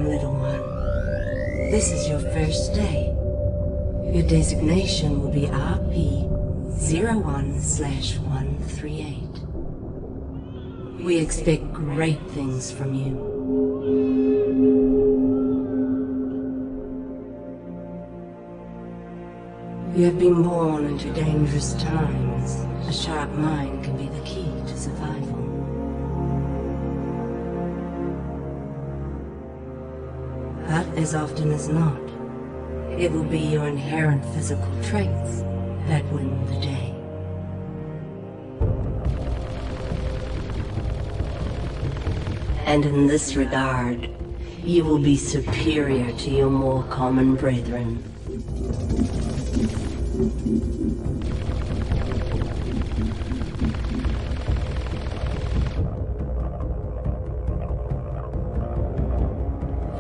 Welcome, little one. This is your first day. Your designation will be RP-01/138. We expect great things from you. You have been born into dangerous times. A sharp mind can be the key to survival. But as often as not, it will be your inherent physical traits that win the day. And in this regard, you will be superior to your more common brethren.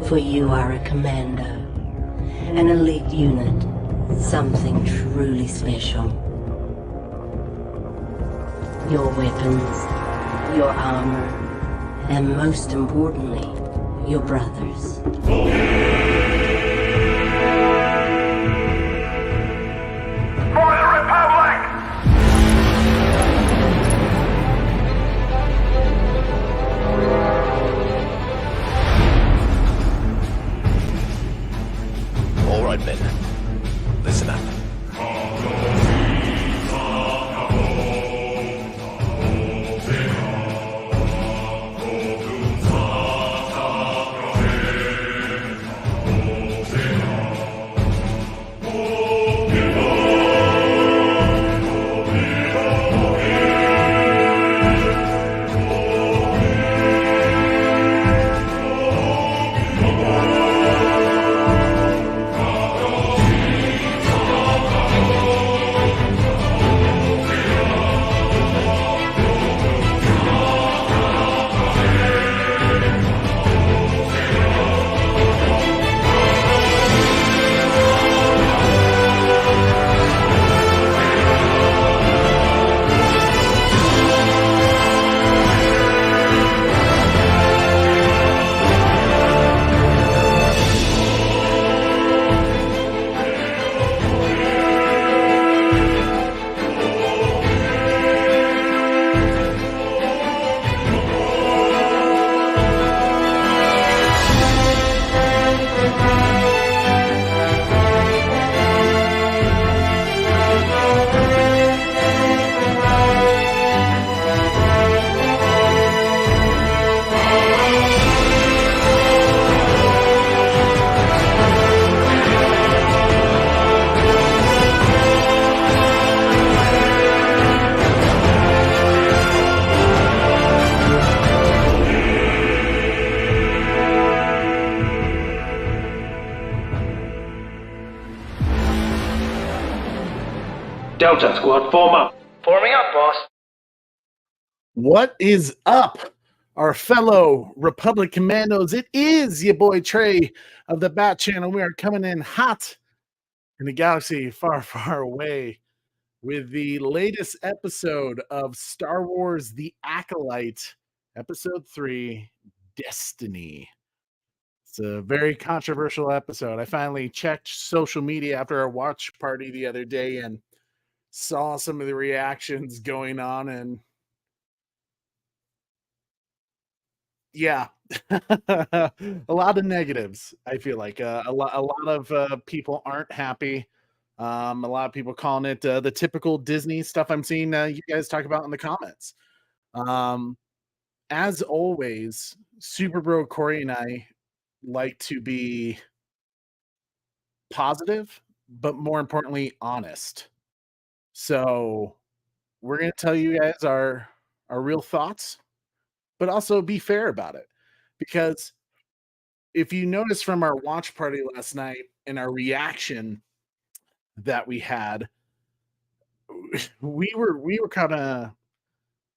For you are a commander, an elite unit, something truly special. Your weapons, your armor, and most importantly, your brothers. All right, men. Listen up. Delta Squad, form up. Forming up, boss. What is up, our fellow Republic Commandos? It is your boy Trey of the Bat Channel. We are coming in hot in a galaxy far, far away with the latest episode of Star Wars The Acolyte, Episode 3, Destiny. It's a very controversial episode. I finally checked social media after our watch party the other day and saw some of the reactions going on, and yeah, a lot of negatives. I feel like a lot of people aren't happy. A lot of people calling it the typical Disney stuff I'm seeing you guys talk about in the comments. As always, Super Bro Corey and I like to be positive, but more importantly, honest. So we're going to tell you guys our real thoughts, but also be fair about it. Because if you notice from our watch party last night and our reaction that we had, we were kind of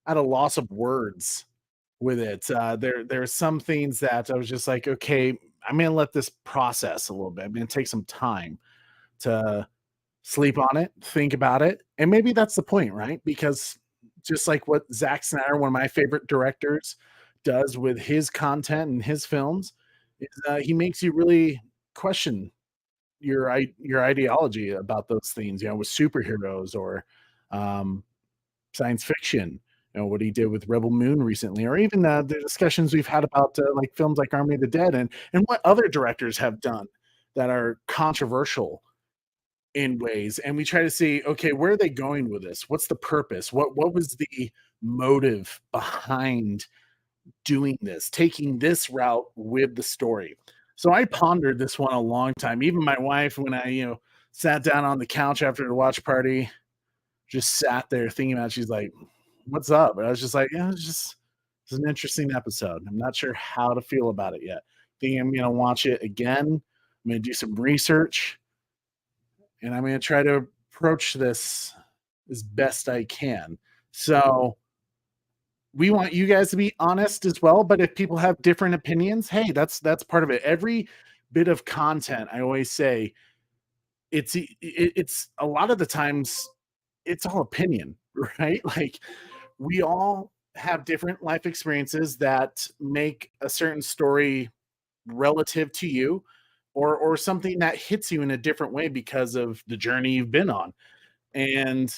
at a loss of words with it. There's some things that I was just like, okay, I'm going to let this process a little bit. I'm going to take some time to sleep on it, think about it. And maybe that's the point, right? Because just like what Zack Snyder, one of my favorite directors, does with his content and his films, is he makes you really question your ideology about those things, with superheroes or science fiction. What he did with Rebel Moon recently, or even the discussions we've had about like films like Army of the Dead, and what other directors have done that are controversial in ways. And we try to see, okay, where are they going with this? What's the purpose? What was the motive behind doing this, taking this route with the story? So I pondered this one a long time. Even my wife, when I, sat down on the couch after the watch party, just sat there thinking about it, she's like, what's up? And I was just like, yeah, it's an interesting episode. I'm not sure how to feel about it yet. Think I'm going to watch it again. I'm going to do some research, and I'm going to try to approach this as best I can. So we want you guys to be honest as well, but if people have different opinions, hey, that's part of it. Every bit of content, I always say, it's a lot of the times it's all opinion, right? Like, we all have different life experiences that make a certain story relative to you, or something that hits you in a different way because of the journey you've been on. And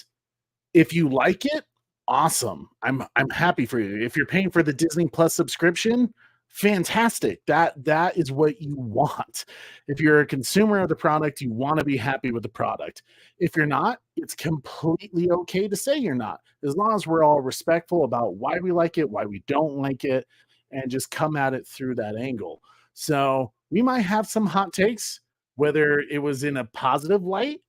if you like it, awesome. I'm happy for you. If you're paying for the Disney Plus subscription, fantastic. That is what you want. If you're a consumer of the product, you want to be happy with the product. If you're not, it's completely okay to say you're not, as long as we're all respectful about why we like it, why we don't like it, and just come at it through that angle. So we might have some hot takes, whether it was in a positive light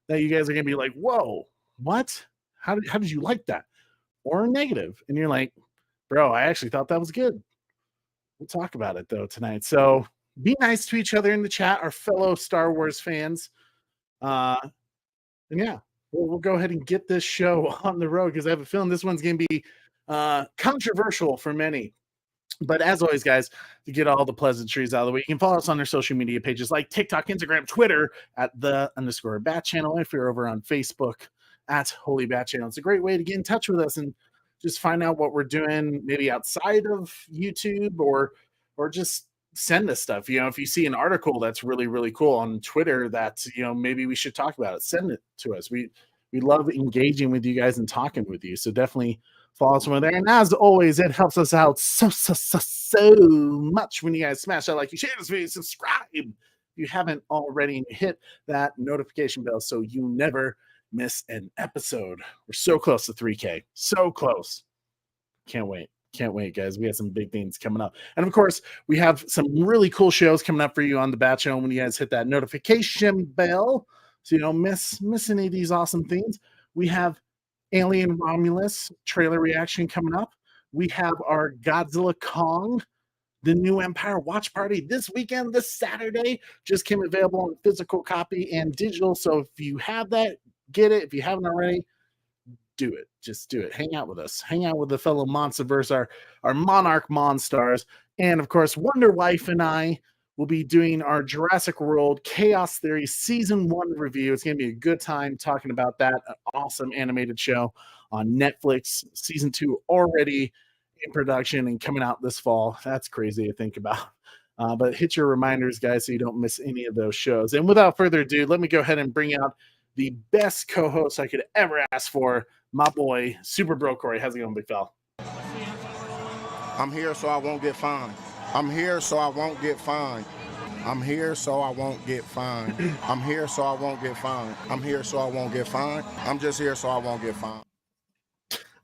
that you guys are going to be like, whoa, what? How did you like that? Or negative, and you're like, bro, I actually thought that was good. We'll talk about it though tonight. So be nice to each other in the chat, our fellow Star Wars fans. And yeah, we'll go ahead and get this show on the road, because I have a feeling this one's going to be controversial for many. But as always, guys, to get all the pleasantries out of the way, you can follow us on our social media pages like TikTok, Instagram, Twitter at @the_Bat Channel. If you're over on Facebook at Holy Bat Channel, it's a great way to get in touch with us and just find out what we're doing, maybe outside of YouTube, or just send us stuff. If you see an article that's really, really cool on Twitter that, maybe we should talk about it, send it to us. We love engaging with you guys and talking with you. So definitely follow us over there. And as always, it helps us out so much when you guys smash that like, you share this video, subscribe if you haven't already, and hit that notification bell so you never miss an episode. We're so close to 3K. So close. Can't wait, guys. We have some big things coming up. And of course, we have some really cool shows coming up for you on the Bat Channel when you guys hit that notification bell, so you don't miss any of these awesome things. We have Alien Romulus trailer reaction coming up. We have our Godzilla Kong, the New Empire watch party this weekend, this Saturday. Just came available on physical copy and digital. So if you have that, get it. If you haven't already, do it. Just do it. Hang out with us. Hang out with the fellow Monsterverse, our Monarch Monstars. And of course, Wonder Wife and I will be doing our Jurassic World Chaos Theory Season 1 review. It's going to be a good time talking about that. An awesome animated show on Netflix. Season 2 already in production and coming out this fall. That's crazy to think about. But hit your reminders, guys, so you don't miss any of those shows. And without further ado, let me go ahead and bring out the best co-host I could ever ask for, my boy, Super Bro Corey. How's it going, big fella? I'm here so I won't get fined. I'm here so I won't get fined. I'm here so I won't get fined. I'm here so I won't get fined. I'm here so I won't get fined. I'm just here so I won't get fined.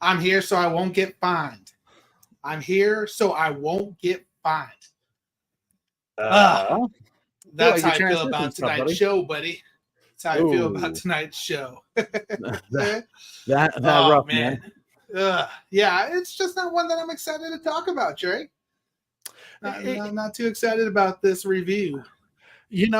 I'm here so I won't get fined. I'm here so I won't get fined. That's how I feel about tonight's show, buddy. That's how I feel about tonight's show. that rough, man. Yeah, it's just not one that I'm excited to talk about, Trey. I'm not too excited about this review. It's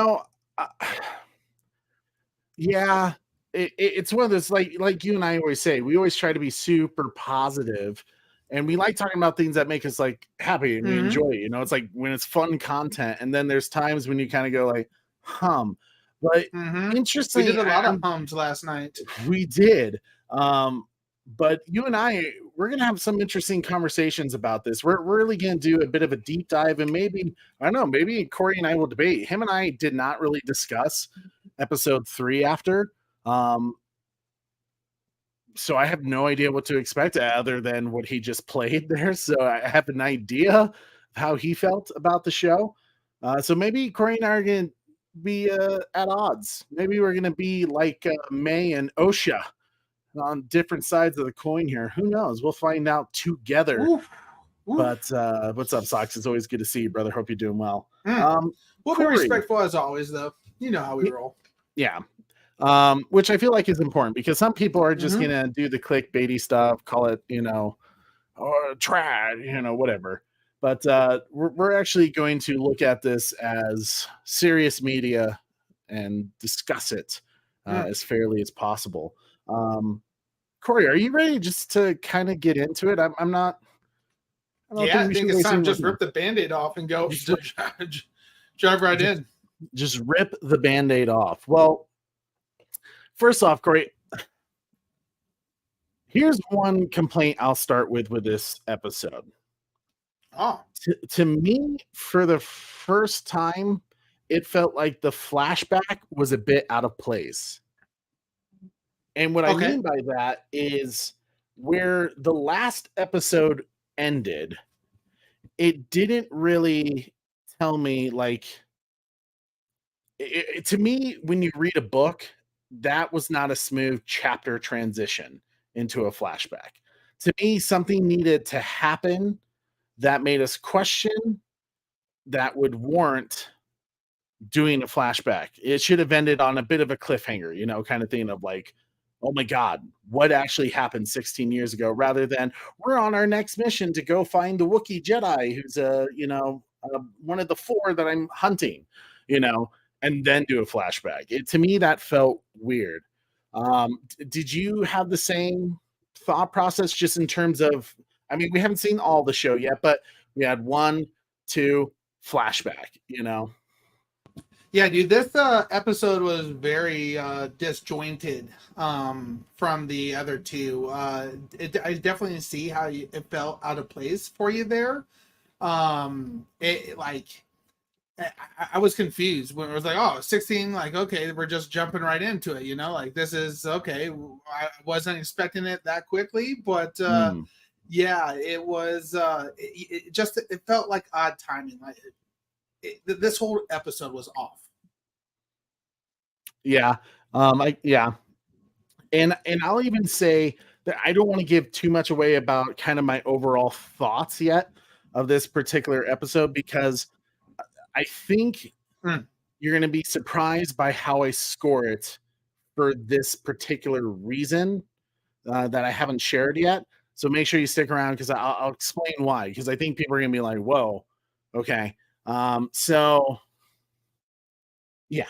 one of those, like you and I always say, we always try to be super positive, and we like talking about things that make us like happy and we enjoy it. It's like when it's fun content, and then there's times when you kind of go like, But interesting. We did a lot of hums last night. We did. but you and we're going to have some interesting conversations about this. We're really going to do a bit of a deep dive, and maybe, I don't know, maybe Corey and I will debate. Him and I did not really discuss episode 3 after. So I have no idea what to expect other than what he just played there. So I have an idea of how he felt about the show. So maybe Corey and I are going to be at odds. Maybe we're going to be like May and Osha on different sides of the coin here. Who knows? We'll find out together. Oof. But what's up, Sox? It's always good to see you, brother. Hope you're doing well. We'll be respectful as always, though. You know how we roll. Yeah. Which I feel like is important because some people are just gonna do the clickbaity stuff, call it, or trash, whatever. But we're actually going to look at this as serious media and discuss it as fairly as possible. Corey, are you ready just to kind of get into it? I'm not. I think it's time to just rip the Band-Aid off and go drive right in. Just rip the Band-Aid off. Well, first off, Corey, here's one complaint I'll start with this episode. To me, for the first time, it felt like the flashback was a bit out of place. And what I mean by that is where the last episode ended, it didn't really tell me, like, to me, when you read a book, that was not a smooth chapter transition into a flashback. To me, something needed to happen that made us question that would warrant doing a flashback. It should have ended on a bit of a cliffhanger, kind of thing of like, oh my God, what actually happened 16 years ago, rather than we're on our next mission to go find the Wookiee Jedi who's one of the 4 that I'm hunting, and then do a flashback. To me, that felt weird. Did you have the same thought process just in terms of, we haven't seen all the show yet, but we had 1, 2 flashback, Yeah, dude, this episode was very disjointed from the other 2. I definitely see how it felt out of place for you there. I was confused when it was like, 16, like, okay, we're just jumping right into it, like, this is okay. I wasn't expecting it that quickly, but yeah, it was it felt like odd timing. Like this whole episode was off. Yeah. And I'll even say that I don't want to give too much away about kind of my overall thoughts yet of this particular episode, because I think you're going to be surprised by how I score it for this particular reason that I haven't shared yet. So make sure you stick around, because I'll explain why, because I think people are going to be like, whoa, okay. So yeah,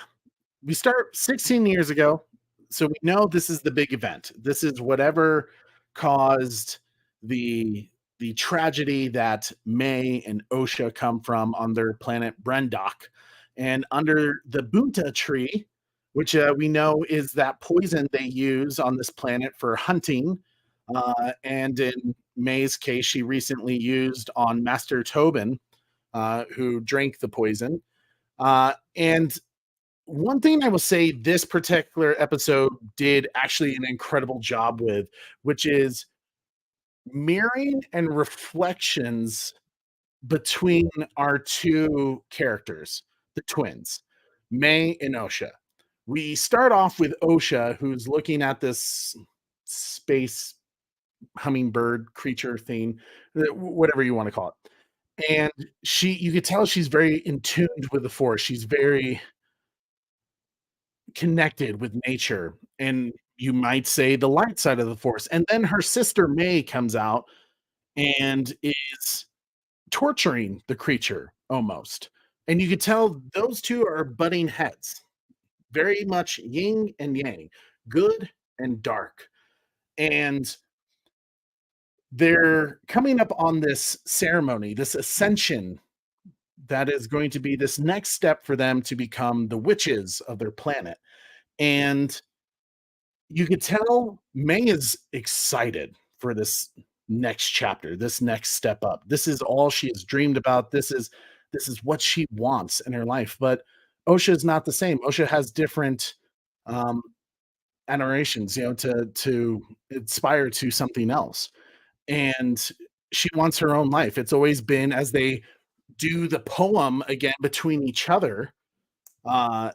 we start 16 years ago. So we know this is the big event. This is whatever caused the tragedy that May and Osha come from on their planet Brendok. And under the Bunta tree, which we know is that poison they use on this planet for hunting. And in May's case, she recently used on Master Tobin, who drank the poison. And one thing I will say this particular episode did actually an incredible job with, which is mirroring and reflections between our 2 characters, the twins, May and Osha. We start off with Osha, who's looking at this space hummingbird creature thing, whatever you want to call it. And you could tell she's very in tune with the Force. She's very connected with nature, and you might say the light side of the Force. And then her sister May comes out and is torturing the creature almost. And you could tell those 2 are butting heads, very much yin and yang, good and dark. And they're coming up on this ceremony, this ascension that is going to be this next step for them to become the witches of their planet. And you could tell May is excited for this next chapter, this next step up. This is all she has dreamed about. This is what she wants in her life. But Osha is not the same. Osha has different um, adorations, to inspire to something else. And she wants her own life. It's always been, as they do the poem again between each other, uh,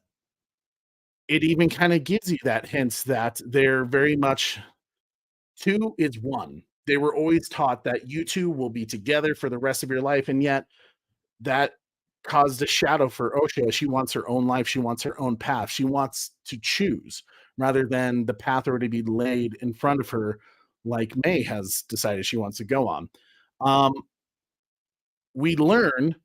it even kind of gives you that hint that they're very much two is one. They were always taught that you two will be together for the rest of your life, and yet that caused a shadow for Osha. She wants her own life. She wants her own path. She wants to choose rather than the path already be laid in front of her, like May has decided she wants to go on. Um, we learn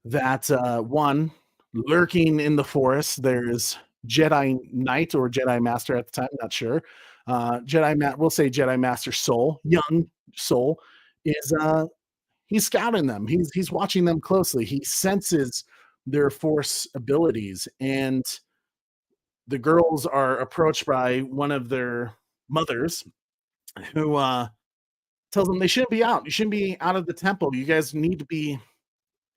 that one, lurking in the forest, there's Jedi Knight or Jedi Master at the time, not sure. We'll say Jedi Master Soul, young Soul, is he's scouting them. He's watching them closely. He senses their force abilities, and the girls are approached by one of their mothers, who tells them they shouldn't be out. You shouldn't be out of the temple. You guys need to be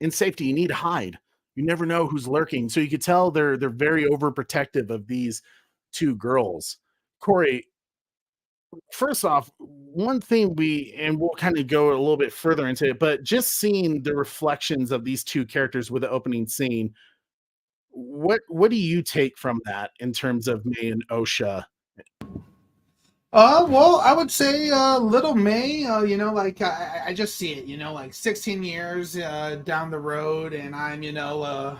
in safety. You need to hide. You never know who's lurking. So you could tell they're very overprotective of these two girls. Corey, first off, one thing we'll kind of go a little bit further into it, but just seeing the reflections of these two characters with the opening scene, what do you take from that in terms of May and Osha? Well, I would say little May, like I just see it, like 16 years down the road, and I'm, a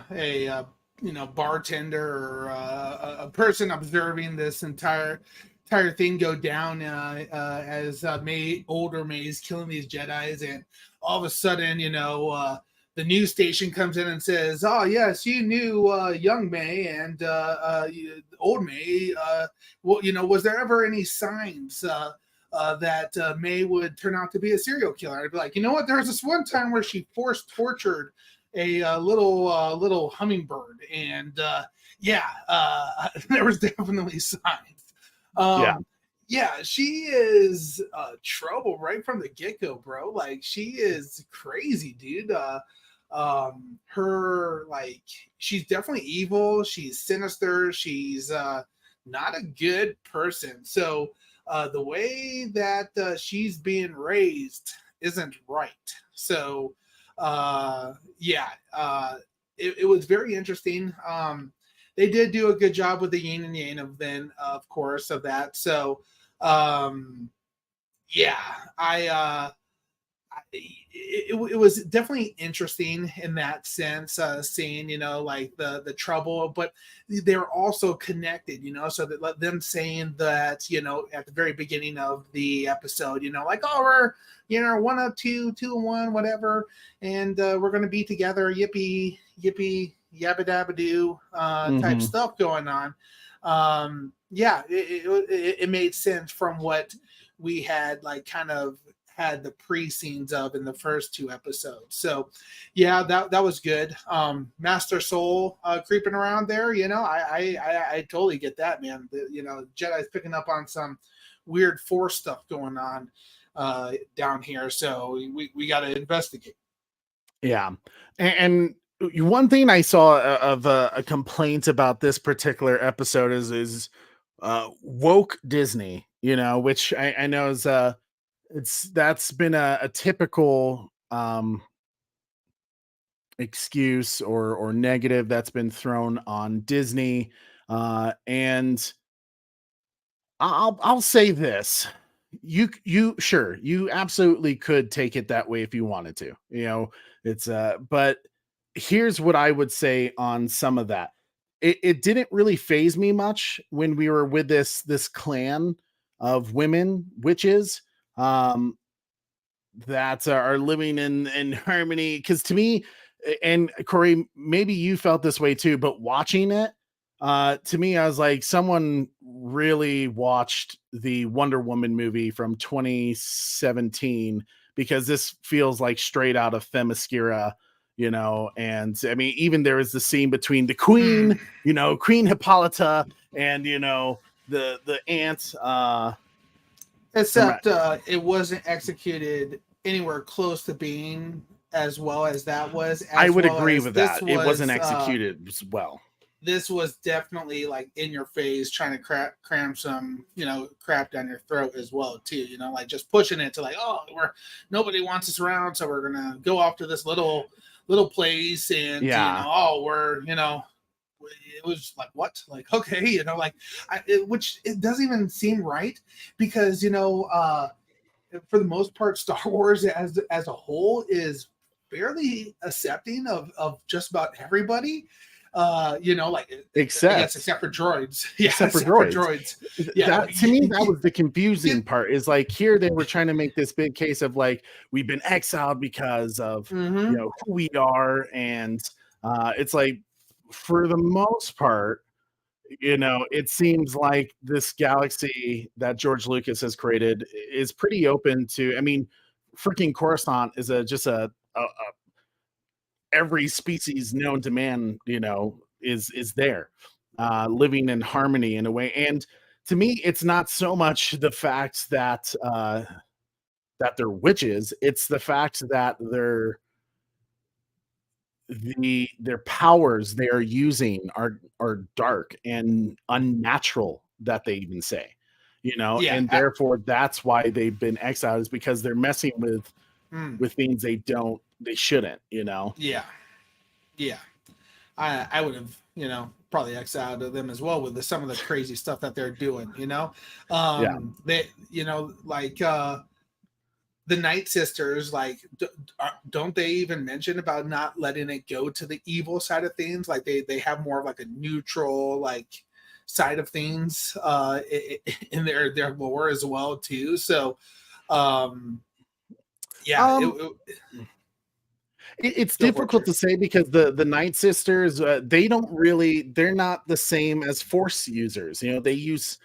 bartender or a person observing this entire thing go down as older May is killing these Jedis, and all of a sudden, the news station comes in and says, "Oh yes, you knew young May and old May. Well, was there ever any signs that May would turn out to be a serial killer?" I'd be like, you know what? There was this one time where she forced tortured a little hummingbird, and there was definitely signs. Yeah, she is trouble right from the get-go, bro. Like, she is crazy, dude. Her, like, she's definitely evil. She's sinister. She's not a good person. So the way that she's being raised isn't right. So it was very interesting. They did do a good job with the yin and yang of course, of that. So it was definitely interesting in that sense, seeing, like the trouble, but they're also connected, so that them saying that, at the very beginning of the episode, like, oh, we're, one of two and one, whatever, and we're going to be together, yippee, yabba dabba doo type stuff going on. It made sense from what we had, like, kind of had the pre-scenes of in the first two episodes. So yeah, that was good. Master Soul creeping around there, I totally get that, man. Jedi's picking up on some weird force stuff going on down here, so we got to investigate. Yeah, and one thing I saw of a complaint about this particular episode is woke Disney, which I know is that's been a typical excuse or negative that's been thrown on Disney, and I'll say this: you absolutely could take it that way if you wanted to. It's but here's what I would say on some of that. It didn't really faze me much when we were with this clan of women witches that are living in harmony. Because to me, and Corey, maybe you felt this way too, but watching it, to me, I was like, someone really watched the Wonder Woman movie from 2017, because this feels like straight out of Themyscira, and I mean, even there is the scene between the queen, Queen Hippolyta, and the ant. Except it wasn't executed anywhere close to being as well as that was. I would agree with that. It wasn't executed well. This was definitely like in your face, trying to cram some, crap down your throat as well too. Like just pushing it to like, oh, nobody wants us around, so we're gonna go off to this little place, and it was like, what? Like, okay, which it doesn't even seem right, because for the most part, Star Wars as a whole is fairly accepting of just about everybody. Except for droids. Yeah, except for droids. Yeah. To me, that was the confusing part. Is like here they were trying to make this big case of like we've been exiled because of who we are, and it's like for the most part, it seems like this galaxy that George Lucas has created is pretty open to. I mean, freaking Coruscant is just a every species known to man, is there, living in harmony in a way. And to me, it's not so much the fact that they're witches; it's the fact that their powers they are using are dark and unnatural. That they even say, and therefore that's why they've been exiled, is because they're messing with things they shouldn't. Yeah. I would have, probably exiled them as well with some of the crazy stuff that they're doing. They, the Night Sisters, like, don't they even mention about not letting it go to the evil side of things? Like they have more of like a neutral side of things in their lore as well too. So it's difficult to say, because the Night Sisters, they're not the same as Force users. They use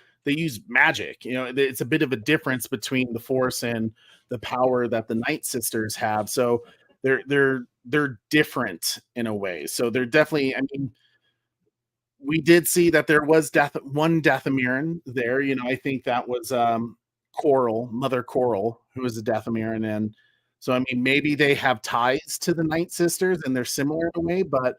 magic. It's a bit of a difference between the Force and the power that the Night Sisters have. So they're different in a way. So they're definitely, I mean, we did see that there was one Dathomirian there. I think that was Mother Coral, who was a Dathomirian. And so, I mean, maybe they have ties to the Night Sisters and they're similar in a way, but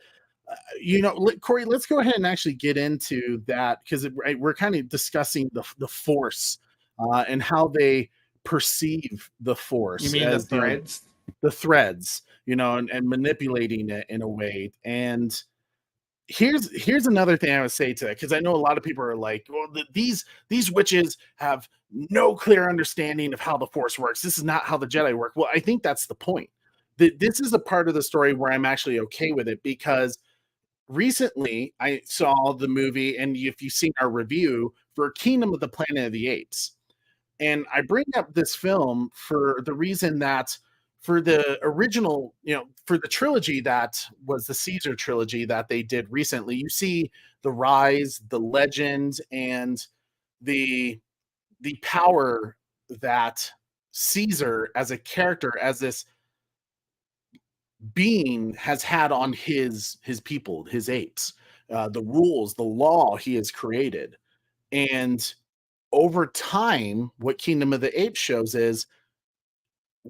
Corey, let's go ahead and actually get into that, because we're kind of discussing the Force and how they perceive the Force. You mean as the threads? The threads, and manipulating it in a way. And here's another thing I would say to that, because I know a lot of people are like, well, these witches have no clear understanding of how the Force works. This is not how the Jedi work. Well, I think that's the point. This is a part of the story where I'm actually okay with it, because recently I saw the movie, and if you've seen our review for Kingdom of the Planet of the Apes, and I bring up this film for the reason that for the original, for the trilogy that was the Caesar trilogy that they did recently, you see the rise, the legend, and the power that Caesar as a character, as this being, has had on his people, his apes, the rules, the law he has created. And over time, what Kingdom of the Apes shows is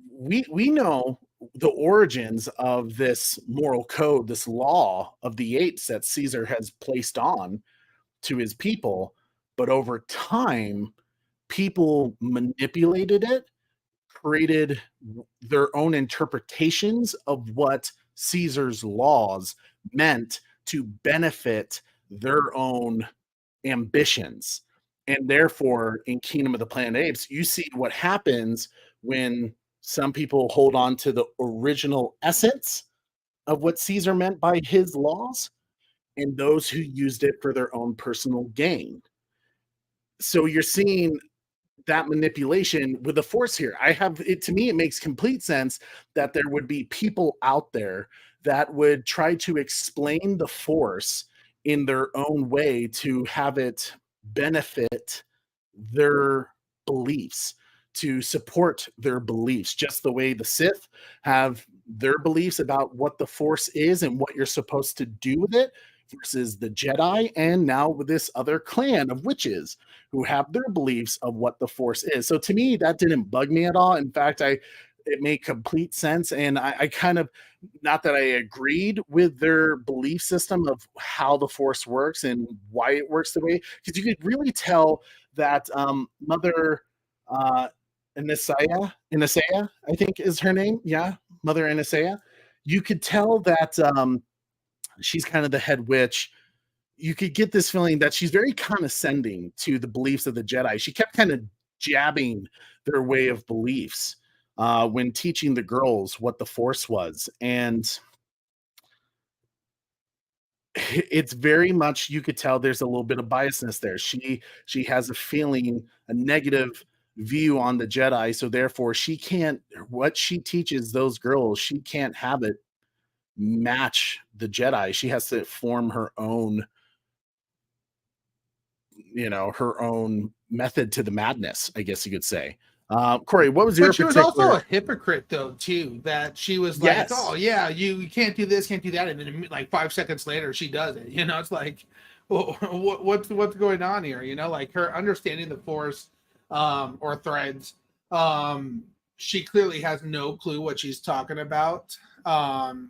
we know the origins of this moral code, this law of the apes that Caesar has placed on to his people. But over time, people manipulated it, created their own interpretations of what Caesar's laws meant to benefit their own ambitions. And therefore, in Kingdom of the Planet of Apes, you see what happens when some people hold on to the original essence of what Caesar meant by his laws, and those who used it for their own personal gain. So you're seeing that manipulation with the Force here. To me, it makes complete sense that there would be people out there that would try to explain the Force in their own way to have it benefit their beliefs, to support their beliefs, just the way the Sith have their beliefs about what the Force is and what you're supposed to do with it, versus the Jedi, and now with this other clan of witches who have their beliefs of what the Force is. So to me, that didn't bug me at all. In fact, it made complete sense. And I kind of, not that I agreed with their belief system of how the Force works and why it works the way, because you could really tell that Mother Anisea, I think is her name. Yeah, Mother Anisea. You could tell that she's kind of the head witch. You could get this feeling that she's very condescending to the beliefs of the Jedi. She kept kind of jabbing their way of beliefs when teaching the girls what the Force was. And it's very much, you could tell there's a little bit of biasness there. She has a negative view on the Jedi, so therefore she can't, what she teaches those girls, she can't have it match the Jedi. She has to form her own, her own method to the madness, I guess you could say. Corey, what was your But she was particular... also a hypocrite, though, too. That she was like, Yes. "Oh yeah, you can't do this, can't do that," and then like 5 seconds later, she does it. It's like, well, what's going on here? Like her understanding the Force, or threads. She clearly has no clue what she's talking about. Yeah.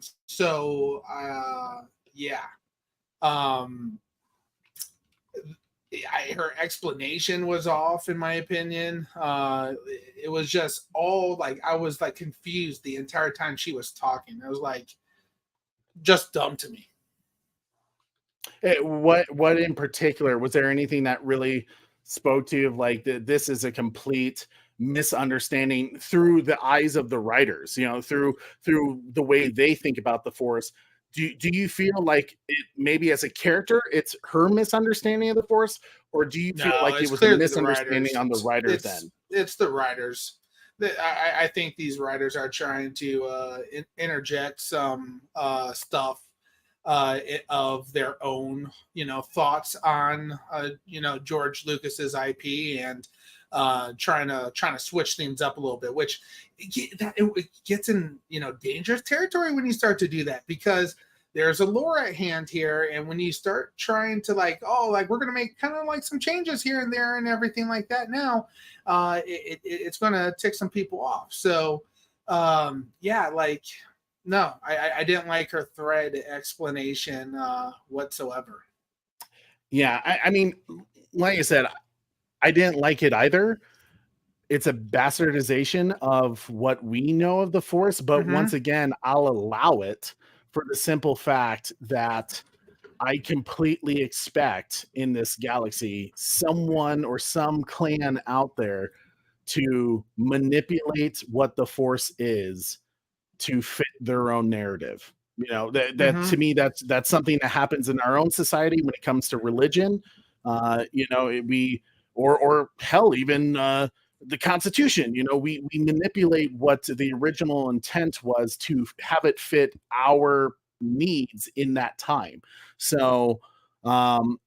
Her explanation was off, in my opinion. It was just all like, I was like confused the entire time she was talking. I was like, just dumb to me. What in particular, was there anything that really spoke to you of like this is a complete misunderstanding through the eyes of the writers, through the way they think about the Force? Do you feel like it, maybe as a character, it's her misunderstanding of the Force, or do you feel like it was a misunderstanding on the writer's end? It's the writers. I think these writers are trying to interject some stuff of their own, thoughts on, George Lucas's IP, and trying to switch things up a little bit, which it gets in dangerous territory when you start to do that, because there's a lore at hand here, and when you start trying to we're gonna make kind of like some changes here and there and everything like that, now it's gonna tick some people off. So no, I didn't like her thread explanation whatsoever. Yeah, I mean, like I said, I didn't like it either. It's a bastardization of what we know of the Force, but once again, I'll allow it for the simple fact that I completely expect in this galaxy someone or some clan out there to manipulate what the Force is to fit their own narrative. That to me, that's something that happens in our own society when it comes to religion. Or hell, even the Constitution. We manipulate what the original intent was to have it fit our needs in that time. So to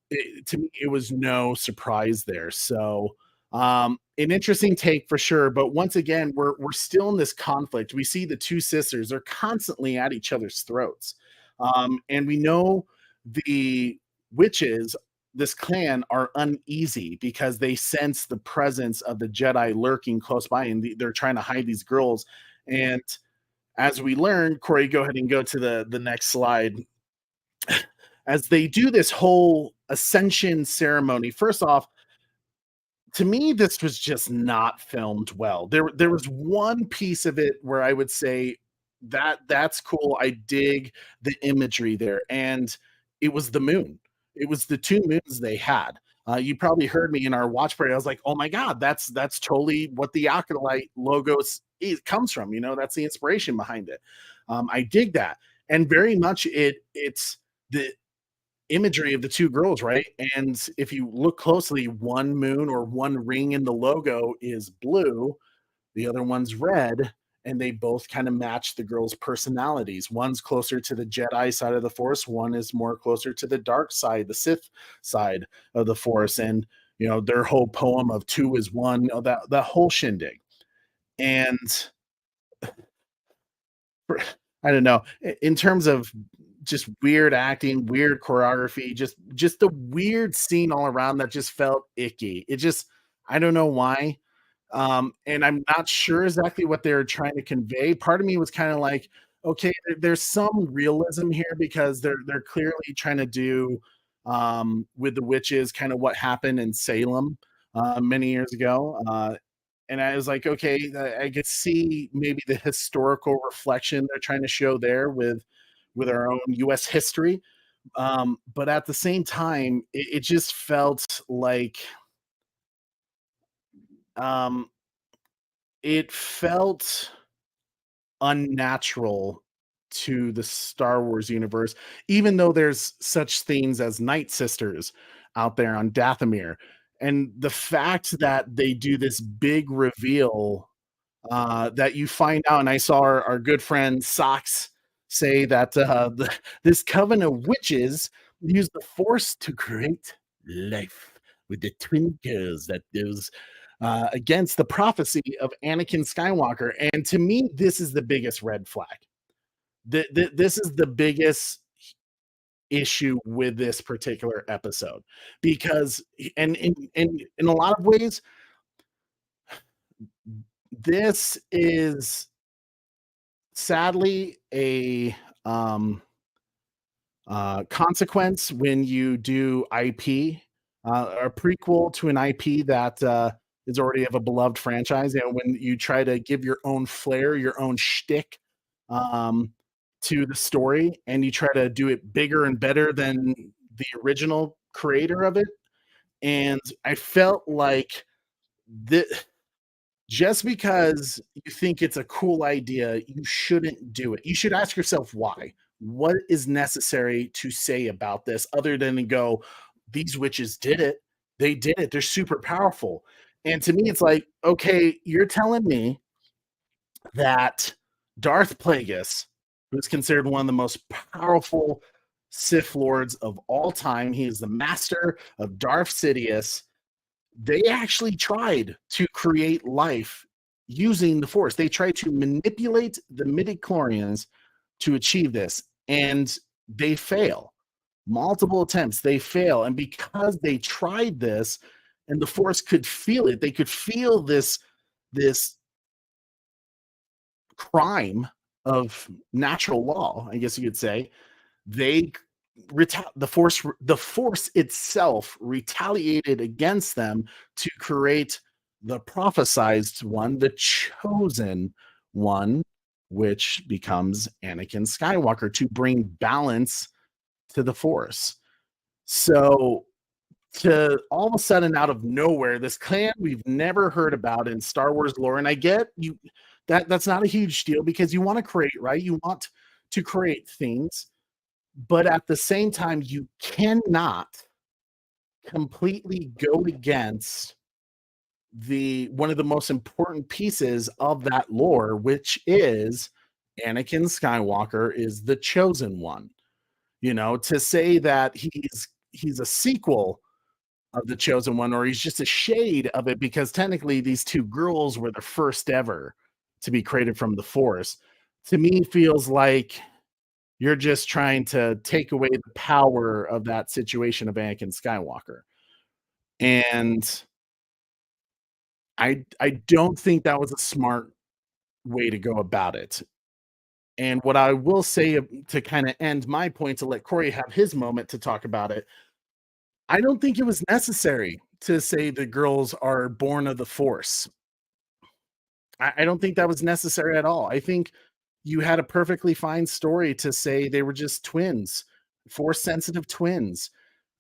me, it was no surprise there. So an interesting take for sure. But once again, we're still in this conflict. We see the two sisters are constantly at each other's throats. And we know the witches, this clan, are uneasy because they sense the presence of the Jedi lurking close by, and they're trying to hide these girls. And as we learn, Corey, go ahead and go to the next slide. As they do this whole ascension ceremony, first off, to me, this was just not filmed well. There was one piece of it where I would say that's cool. I dig the imagery there, and it was the moon. It was the two moons they had. You probably heard me in our watch party. I was like, "Oh my god, that's totally what the Acolyte logo comes from." That's the inspiration behind it. I dig that, and very much it's the imagery of the two girls, right? And if you look closely, one moon or one ring in the logo is blue, the other one's red, and they both kind of match the girls' personalities. One's closer to the Jedi side of the Force, one is more closer to the dark side, the Sith side of the Force. And their whole poem of two is one, that whole shindig. And I don't know, in terms of just weird acting, weird choreography, just a weird scene all around that just felt icky. It just, I don't know why. And I'm not sure exactly what they're trying to convey. Part of me was kind of like, okay, there's some realism here because they're clearly trying to do with the witches kind of what happened in Salem many years ago. And I was like, okay, I could see maybe the historical reflection they're trying to show there with our own U.S. history. But at the same time, it just felt like um, it felt unnatural to the Star Wars universe, even though there's such things as Night Sisters out there on Dathomir. And the fact that they do this big reveal that you find out, and I saw our good friend Socks say that this coven of witches use the Force to create life with the twin girls that goes against the prophecy of Anakin Skywalker. And to me, this is the biggest red flag. This is the biggest issue with this particular episode because, and in a lot of ways, this is sadly a consequence when you do IP, a prequel to an IP that is already of a beloved franchise, and when you try to give your own flair, your own shtick to the story, and you try to do it bigger and better than the original creator of it. And I felt like just because you think it's a cool idea, you shouldn't do it. You should ask yourself why. What is necessary to say about this other than to go, these witches did it. They did it. They're super powerful. And to me, it's like, okay, you're telling me that Darth Plagueis, who's considered one of the most powerful Sith Lords of all time, he is the master of Darth Sidious. They actually tried to create life using the Force. They tried to manipulate the midichlorians to achieve this, and they fail. Multiple attempts, they fail. And because they tried this, and the Force could feel it, they could feel this crime of natural law, I guess you could say. The Force itself retaliated against them to create the prophesized one, the chosen one, which becomes Anakin Skywalker, to bring balance to the Force. So to all of a sudden, out of nowhere, this clan we've never heard about in Star Wars lore, and I get you that's not a huge deal because you want to create, right? You want to create things, but at the same time, you cannot completely go against one of the most important pieces of that lore, which is Anakin Skywalker is the chosen one. You know, to say that he's a sequel of the chosen one, or he's just a shade of it, because technically these two girls were the first ever to be created from the Force, to me feels like you're just trying to take away the power of that situation of Anakin Skywalker. And I don't think that was a smart way to go about it. And what I will say to kind of end my point, to let Corey have his moment to talk about it, I don't think it was necessary to say the girls are born of the Force. I don't think that was necessary at all. I think you had a perfectly fine story to say they were just twins, Force-sensitive twins,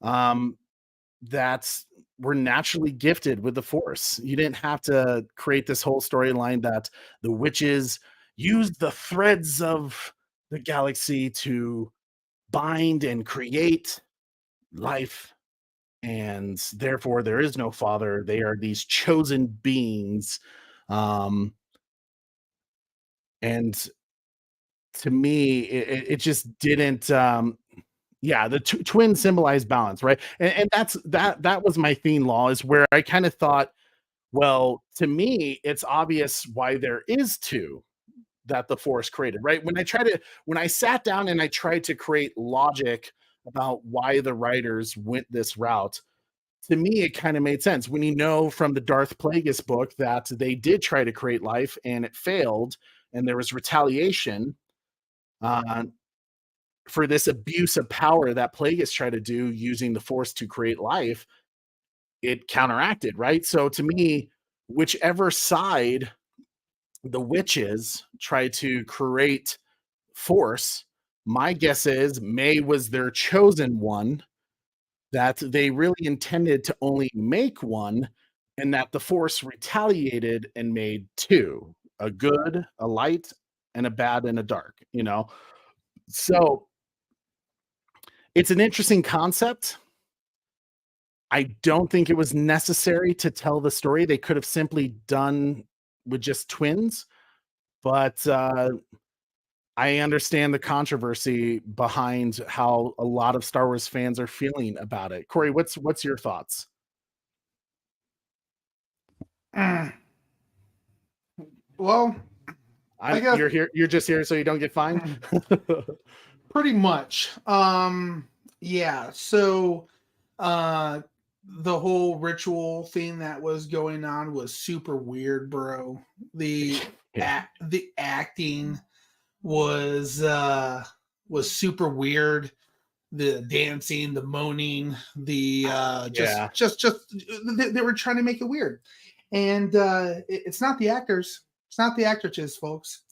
that were naturally gifted with the Force. You didn't have to create this whole storyline that the witches used the threads of the galaxy to bind and create life, and therefore there is no father. They are these chosen beings. And to me, it just didn't. The twins symbolize balance, right? And that was my theme law, is where I kind of thought, well, to me, it's obvious why there is two, that the Force created, right? When I sat down and I tried to create logic about why the writers went this route, to me, it kind of made sense. When you know from the Darth Plagueis book that they did try to create life and it failed, and there was retaliation for this abuse of power that Plagueis tried to do using the Force to create life, it counteracted, right? So to me, whichever side the witches try to create Force, my guess is May was their chosen one, that they really intended to only make one, and that the Force retaliated and made two, a good, a light, and a bad and a dark, you know? So it's an interesting concept. I don't think it was necessary to tell the story. They could have simply done with just twins, but I understand the controversy behind how a lot of Star Wars fans are feeling about it. Corey, what's your thoughts? Well, I guess you're here. You're just here so you don't get fined. pretty much. Yeah. So, the whole ritual thing that was going on was super weird, bro. The acting was super weird. The dancing, the moaning, the just they were trying to make it weird, and it's not the actors, it's not the actresses, folks.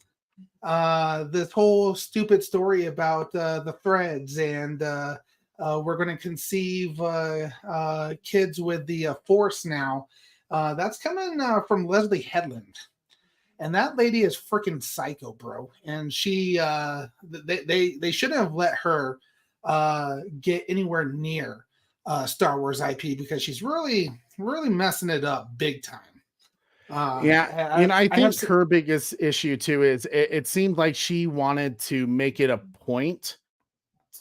This whole stupid story about the threads and we're going to conceive kids with the Force now. That's coming from Leslie Headland. And that lady is freaking psycho, bro. And she, they shouldn't have let her get anywhere near Star Wars IP, because she's really, really messing it up big time. I think her biggest issue too is it seemed like she wanted to make it a point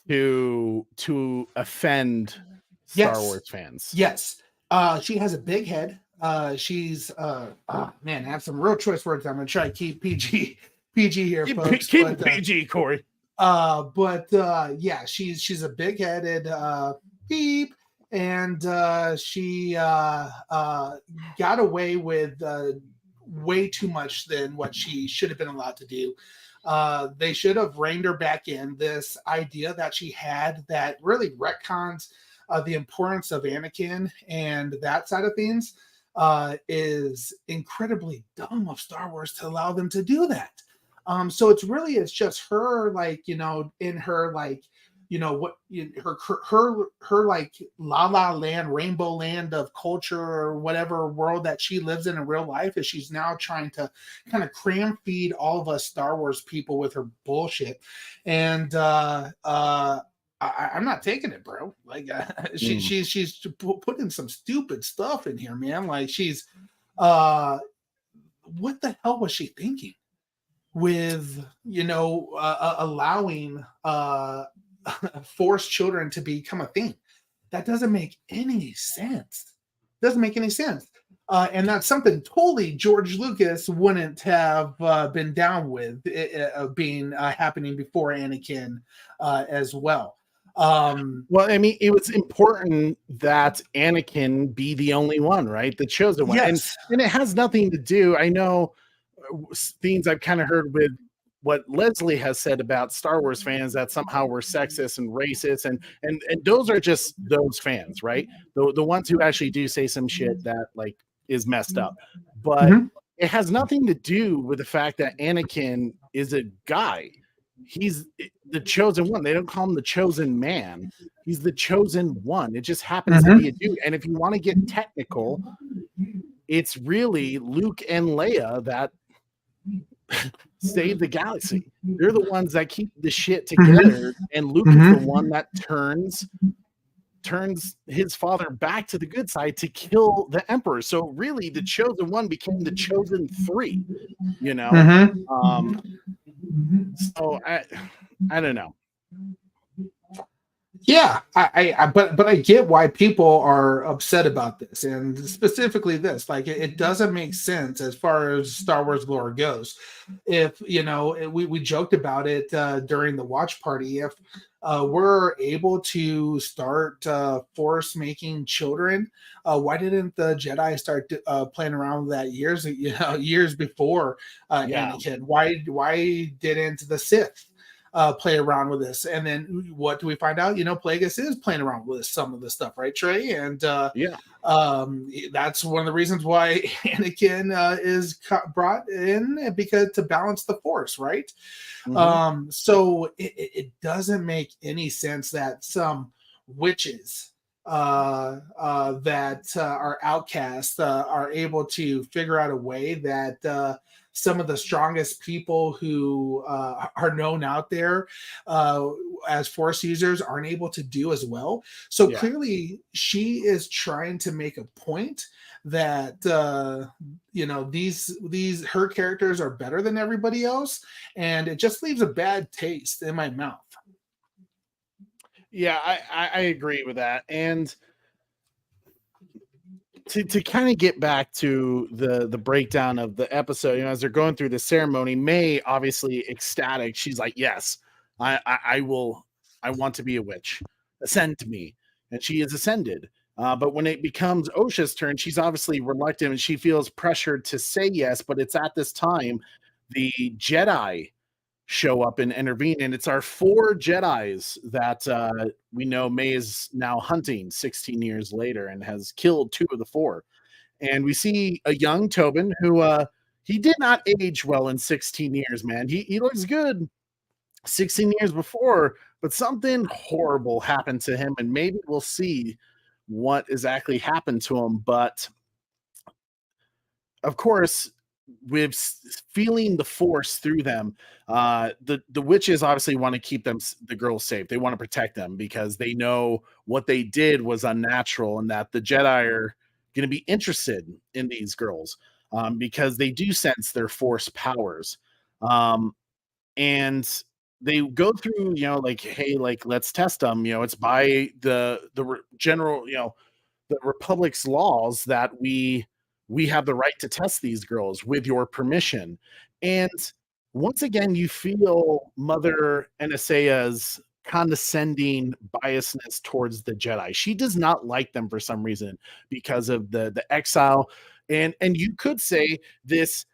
to offend Star Wars fans. Yes. She has a big head. She's man, I have some real choice words. I'm gonna try to keep PG here, folks. Keep PG, Corey. Yeah, she's a big-headed beep, and she got away with way too much than what she should have been allowed to do. They should have reined her back in. This idea that she had that really retcons the importance of Anakin and that side of things is incredibly dumb of Star Wars to allow them to do that. So it's just her, like, you know, in her, like, you know, what her like la la land, rainbow land of culture or whatever world that she lives in real life, is she's now trying to kind of cram feed all of us Star Wars people with her bullshit. And I'm not taking it, bro. Like she's putting some stupid stuff in here, man. Like she's what the hell was she thinking with, you know, allowing Force children to become a thing? That doesn't make any sense. And that's something totally George Lucas wouldn't have been down with being happening before Anakin as well. Well, I mean, it was important that Anakin be the only one, right? The chosen one. Yes. And it has nothing to do, I know things I've kind of heard with what Leslie has said about Star Wars fans, that somehow we're sexist and racist, and those are just those fans, right? The ones who actually do say some shit that like is messed up. But it has nothing to do with the fact that Anakin is a guy. He's the chosen one. They don't call him the chosen man. He's the chosen one. It just happens to be a dude. And if you want to get technical, it's really Luke and Leia that save the galaxy. They're the ones that keep the shit together, and Luke is the one that turns his father back to the good side to kill the Emperor. So really the chosen one became the chosen three, you know. So I don't know. Yeah, but I get why people are upset about this, and specifically this. Like, it doesn't make sense as far as Star Wars lore goes. If we joked about it during the watch party. If we're able to start force making children, why didn't the Jedi start playing around with that years before Yeah. Anakin? Why didn't the Sith play around with this? And then what do we find out? Plagueis is playing around with some of this stuff, right, Trey? And Yeah. that's one of the reasons why Anakin is brought in, because to balance the Force, right? So it doesn't make any sense that some witches that are outcasts are able to figure out a way that some of the strongest people who are known out there as Force users aren't able to do as well. So clearly she is trying to make a point that these her characters are better than everybody else, and it just leaves a bad taste in my mouth. Yeah, I agree with that. And to kind of get back to the breakdown of the episode, as they're going through the ceremony, May obviously ecstatic. She's like, "Yes, I will. I want to be a witch. Ascend to me," and she is ascended. But when it becomes Osha's turn, she's obviously reluctant and she feels pressured to say yes. But it's at this time the Jedi show up and intervene, and it's our 4 Jedis that we know May is now hunting 16 years later and has killed 2 of the 4. And we see a young Tobin who he did not age well in 16 years, man. He looks good 16 years before, but something horrible happened to him, and maybe we'll see what exactly happened to him. But of course, with feeling the Force through them, the witches obviously want to keep the girls safe. They want to protect them because they know what they did was unnatural, and that the Jedi are going to be interested in these girls because they do sense their Force powers. And they go through, like, hey, like, let's test them. It's by the general, the Republic's laws that we have the right to test these girls with your permission. And once again, you feel Mother Anastaea's condescending biasness towards the Jedi. She does not like them for some reason because of the exile. And you could say this,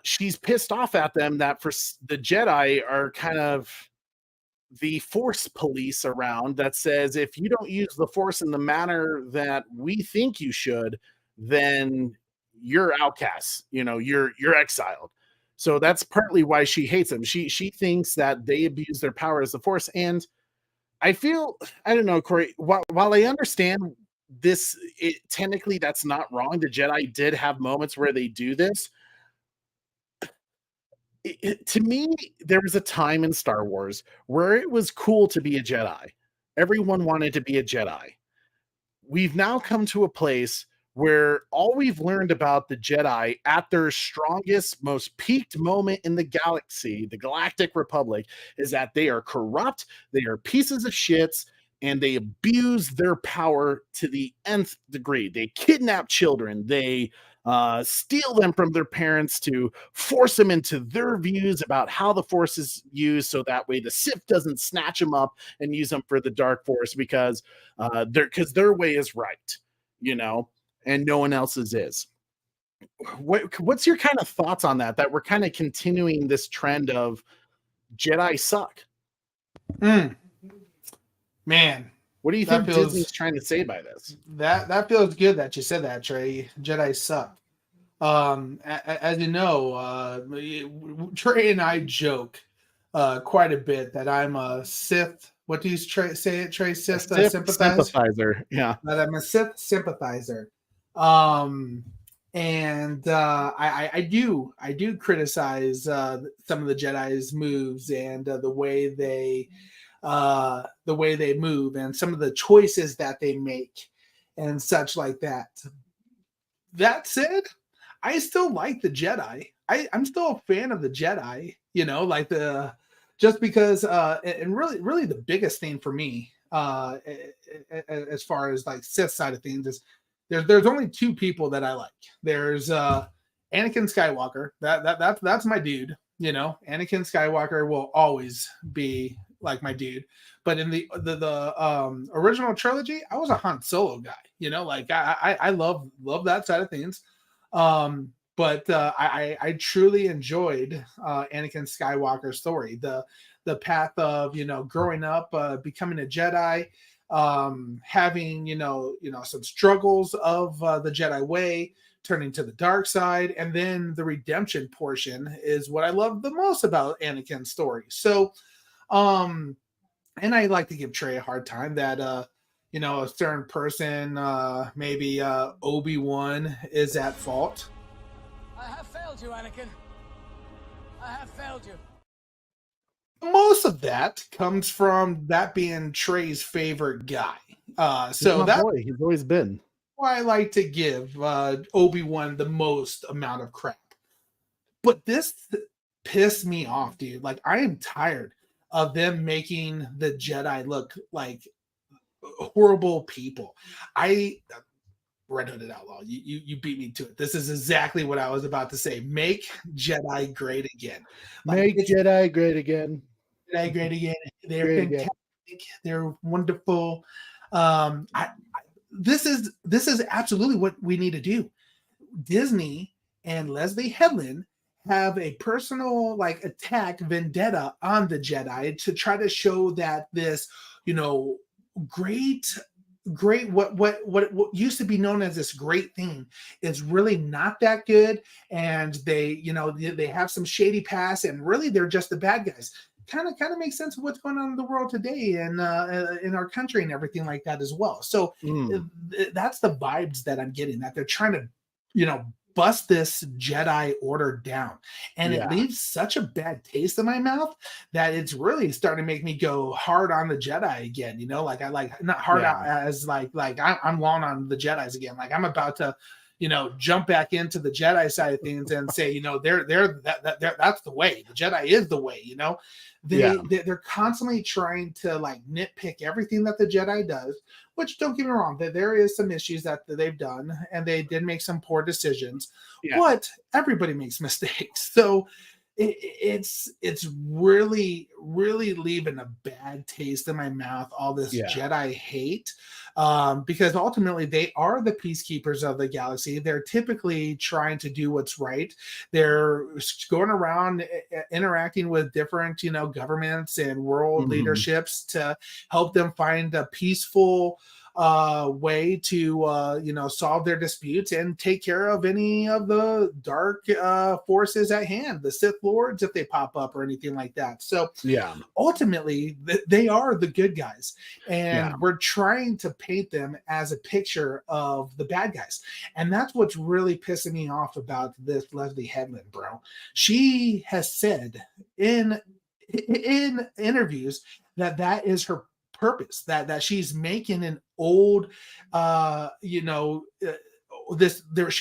she's pissed off at them that for the Jedi are kind of the Force police around that says if you don't use the Force in the manner that we think you should, then you're outcast. You're exiled. So that's partly why she hates them. She thinks that they abuse their power as the Force. And I don't know, Corey, while I understand this, technically that's not wrong. The Jedi did have moments where they do this. To me, there was a time in Star Wars where it was cool to be a Jedi. Everyone wanted to be a Jedi. We've now come to a place where all we've learned about the Jedi at their strongest, most peaked moment in the galaxy, the Galactic Republic, is that they are corrupt, they are pieces of shits, and they abuse their power to the nth degree. They kidnap children, they steal them from their parents to force them into their views about how the Force is used, so that way the Sith doesn't snatch them up and use them for the Dark Force because their way is right, and no one else's is. What's your kind of thoughts on that? That we're kind of continuing this trend of Jedi suck. Man, what do you think Disney's trying to say by this? That feels good that you said that, Trey. Jedi suck. As you know, Trey and I joke quite a bit that I'm a Sith. What do you say it, Trey? Sith sympathizer. Yeah. That I'm a Sith sympathizer. And I do criticize some of the Jedi's moves and the way they move and some of the choices that they make and such like that. That said, I still like the Jedi. I'm still a fan of the Jedi, just because and really the biggest thing for me as far as like Sith side of things, is there's only two people that I like. There's Anakin Skywalker. That's my dude. You know, Anakin Skywalker will always be like my dude. But in the original trilogy, I was a Han Solo guy. You know, like I love that side of things. But I truly enjoyed Anakin Skywalker's story, the path of, you know, growing up, becoming a Jedi, having some struggles of the Jedi way, turning to the dark side, and then the redemption portion is what I love the most about Anakin's story. So, and I like to give Trey a hard time that a certain person, maybe Obi-Wan, is at fault. I have failed you, Anakin. I have failed you. Most of that comes from that being Trey's favorite guy. So that's boy. He's always been why I like to give Obi-Wan the most amount of crap. But this pissed me off, dude. Like, I am tired of them making the Jedi look like horrible people. Red Hooded Outlaw, you beat me to it. This is exactly what I was about to say. Make Jedi great again. Make Jedi great again. Jedi great again. They're great fantastic. Again. They're wonderful. This is absolutely what we need to do. Disney and Leslie Headland have a personal attack vendetta on the Jedi to try to show that this, great what used to be known as this great thing is really not that good, and they have some shady past, and really they're just the bad guys. Kind of makes sense of what's going on in the world today and in our country and everything like that as well. So that's the vibes that I'm getting, that they're trying to bust this Jedi Order down, and it leaves such a bad taste in my mouth that it's really starting to make me go hard on the Jedi again. Not hard out as I'm long on the Jedis again. Like, I'm about to jump back into the Jedi side of things and say, they're that's the way. The Jedi is the way. They're constantly trying to nitpick everything that the Jedi does, which, don't get me wrong, there is some issues that they've done, and they did make some poor decisions, but everybody makes mistakes. So it's really, really leaving a bad taste in my mouth, all this Jedi hate, because ultimately they are the peacekeepers of the galaxy. They're typically trying to do what's right. They're going around interacting with different, governments and world leaderships to help them find a peaceful way to solve their disputes and take care of any of the dark forces at hand, the Sith Lords, if they pop up or anything like that. So ultimately they are the good guys, and we're trying to paint them as a picture of the bad guys, and that's what's really pissing me off about this Leslie Headland, bro. She has said in interviews that is her purpose, that she's making an old she's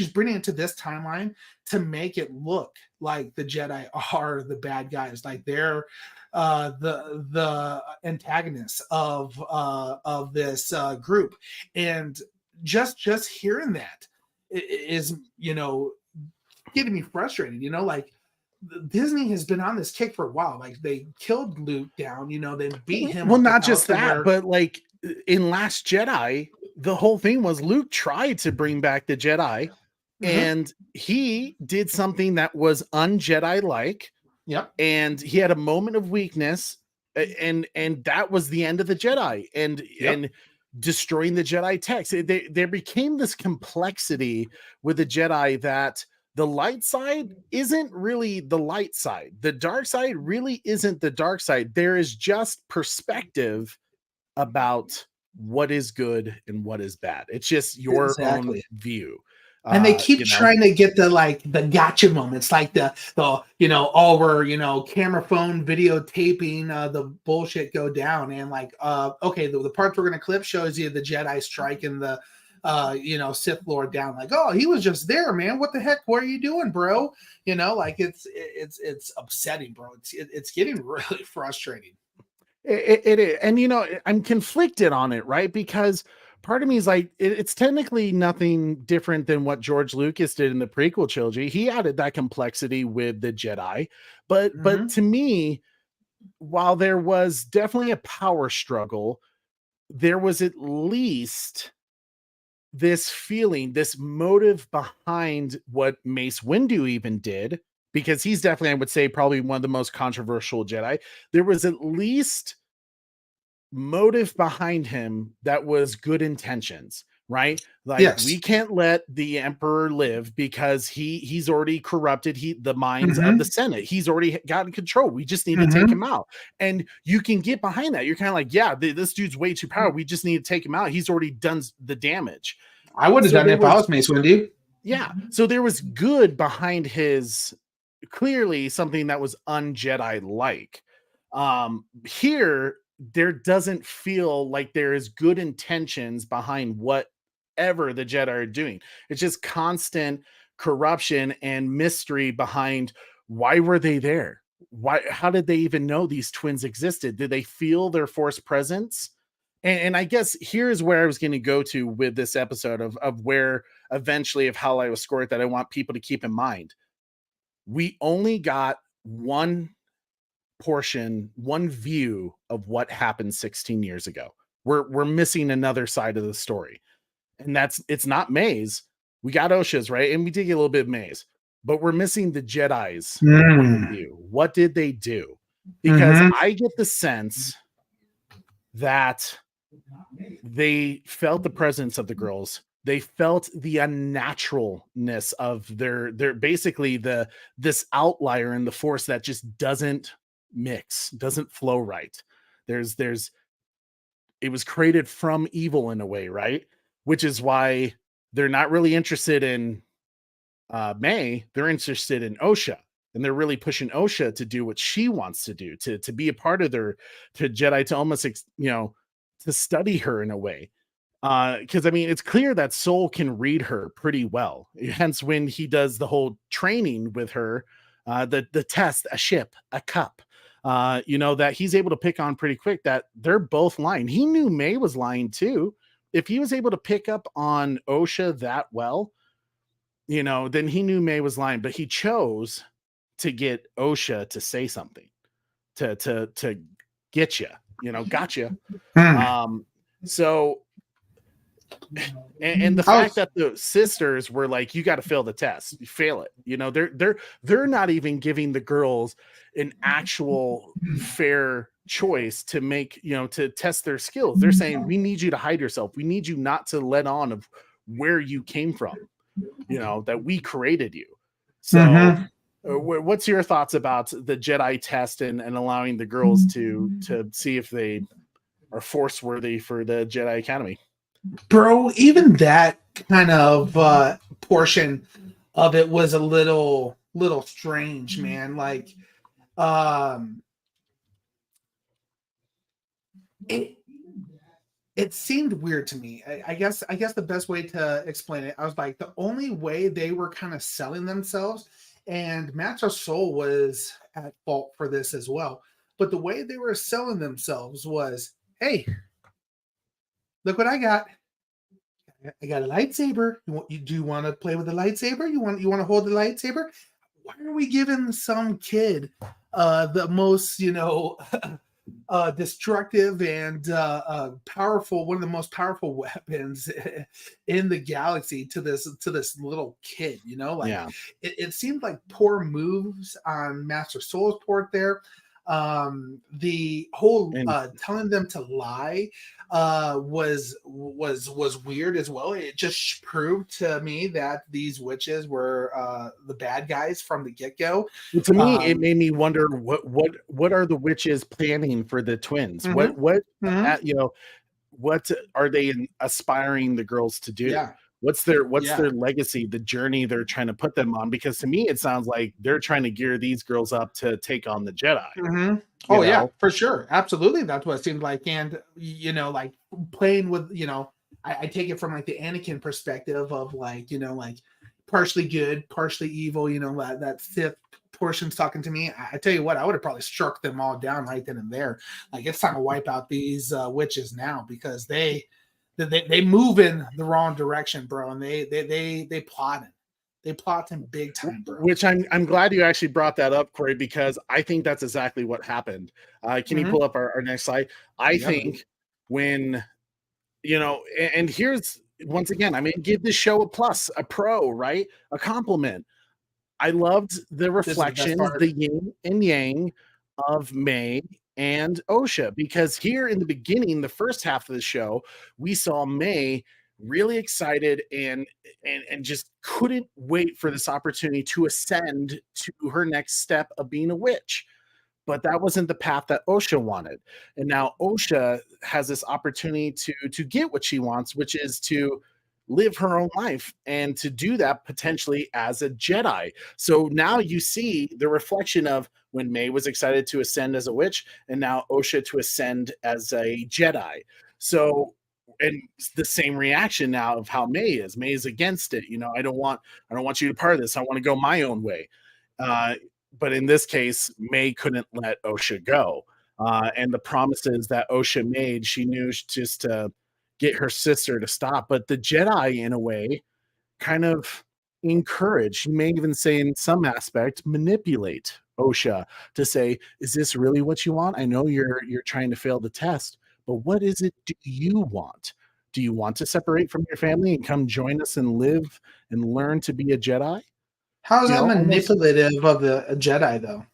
bringing it to this timeline to make it look like the Jedi are the bad guys, like they're the antagonists of this group. And just hearing that is getting me frustrated. Disney has been on this kick for a while. Like, they killed Luke down, they beat him. Well, not just that, but in Last Jedi, the whole thing was Luke tried to bring back the Jedi, and he did something that was un-Jedi-like. Yep. And he had a moment of weakness, and that was the end of the Jedi, and destroying the Jedi text. There became this complexity with the Jedi that the light side isn't really the light side. The dark side really isn't the dark side. There is just perspective about what is good and what is bad. It's just your own view. And they keep trying to get the gotcha moments, like the we're camera phone videotaping the bullshit go down, and okay, the parts we're gonna clip shows you the Jedi striking the Sith Lord down, like, oh, he was just there, man. What the heck? What are you doing, bro? It's upsetting, bro. It's getting really frustrating. It is. And, I'm conflicted on it, right? Because part of me is like, it's technically nothing different than what George Lucas did in the prequel trilogy. He added that complexity with the Jedi. But to me, while there was definitely a power struggle, there was at least this feeling, this motive behind what Mace Windu even did, because he's definitely, I would say, probably one of the most controversial Jedi. There was at least motive behind him that was good intentions, right? Like, Yes. we can't let the Emperor live because he's already corrupted the minds of the Senate. He's already gotten control. We just need to take him out. And you can get behind that. You're kind of like, yeah, this dude's way too powerful. We just need to take him out. He's already done the damage. I would have done it if I was Mace Windu. Yeah. So there was good behind his, clearly something that was un-Jedi like. Here, there doesn't feel like there is good intentions behind whatever the Jedi are doing. It's just constant corruption and mystery behind why were they there? How did they even know these twins existed? Did they feel their Force presence? And I guess here's where I was going to go to with this episode of where eventually of how I was scored that I want people to keep in mind. We only got one portion, one view of what happened 16 years ago. We're missing another side of the story. And it's not May's. We got Osha's, right? And we did get a little bit of May's, but we're missing the Jedi's point of view. What did they do? Because I get the sense that they felt the presence of the girls. They felt the unnaturalness of their basically this outlier in the Force that just doesn't mix, doesn't flow right. It was created from evil in a way, right? Which is why they're not really interested in May. They're interested in Osha, and they're really pushing Osha to do what she wants to do, to be a part of to Jedi, to almost to study her in a way. Because I mean, it's clear that Soul can read her pretty well. Hence, when he does the whole training with her, the test, a ship, a cup, that he's able to pick on pretty quick that they're both lying. He knew May was lying too. If he was able to pick up on Osha that well, then he knew May was lying, but he chose to get Osha to say something to get you, gotcha. So, and the fact that the sisters were like, you got to fail the test, you fail it. They're not even giving the girls an actual fair choice to make, to test their skills. They're saying, we need you to hide yourself. We need you not to let on of where you came from, that we created you. So what's your thoughts about the Jedi test and allowing the girls to see if they are Force worthy for the Jedi Academy? Bro, even that kind of portion of it was a little strange, man. Like, it seemed weird to me. I guess the best way to explain it, I was like, the only way they were kind of selling themselves, and Master Soul was at fault for this as well, but the way they were selling themselves was, hey, look what I got. I got a lightsaber. Do you want to play with the lightsaber? You want to hold the lightsaber? Why are we giving some kid the most, destructive and powerful, one of the most powerful weapons in the galaxy to this little kid? It seemed like poor moves on Master Soul's part there. The whole telling them to lie was weird as well. It just proved to me that these witches were the bad guys from the get-go. To me, it made me wonder what are the witches planning for the twins? What are they aspiring the girls to do? Yeah. What's their legacy, the journey they're trying to put them on? Because to me, it sounds like they're trying to gear these girls up to take on the Jedi. Yeah, for sure. Absolutely. That's what it seemed like. And, like playing with, I take it from like the Anakin perspective of like, like partially good, partially evil, that Sith portions talking to me, I tell you what, I would have probably struck them all down right then and there. Like, it's time to wipe out these witches now, because they move in the wrong direction, bro, and they plotting. They plotting big time, bro. Which I'm glad you actually brought that up, Corey, because I think that's exactly what happened. Can you pull up our next slide? I think when, and here's, once again, I'm going to give this show a plus, a pro, right? A compliment. I loved the reflections, the yin and yang of May and Osha, because here in the beginning, the first half of the show, we saw May really excited and just couldn't wait for this opportunity to ascend to her next step of being a witch. But that wasn't the path that Osha wanted. And now Osha has this opportunity to get what she wants, which is to live her own life, and to do that potentially as a Jedi. So now you see the reflection of when May was excited to ascend as a witch, and now Osha to ascend as a Jedi. So, and the same reaction now of how May is. May is against it. I don't want you to part of this. I want to go my own way. But in this case, May couldn't let Osha go. And the promises that Osha made, she knew just to get her sister to stop. But the Jedi, in a way, kind of encourage, you may even say in some aspect, manipulate Osha to say, is this really what you want? I know you're trying to fail the test, but what is it do you want? Do you want to separate from your family and come join us and live and learn to be a Jedi? How is that manipulative of a Jedi, though?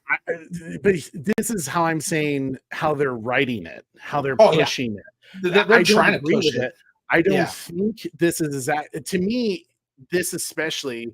But this is how I'm saying how they're writing it, how they're pushing it. They're trying to push it. I don't think this is exact. To me, this especially,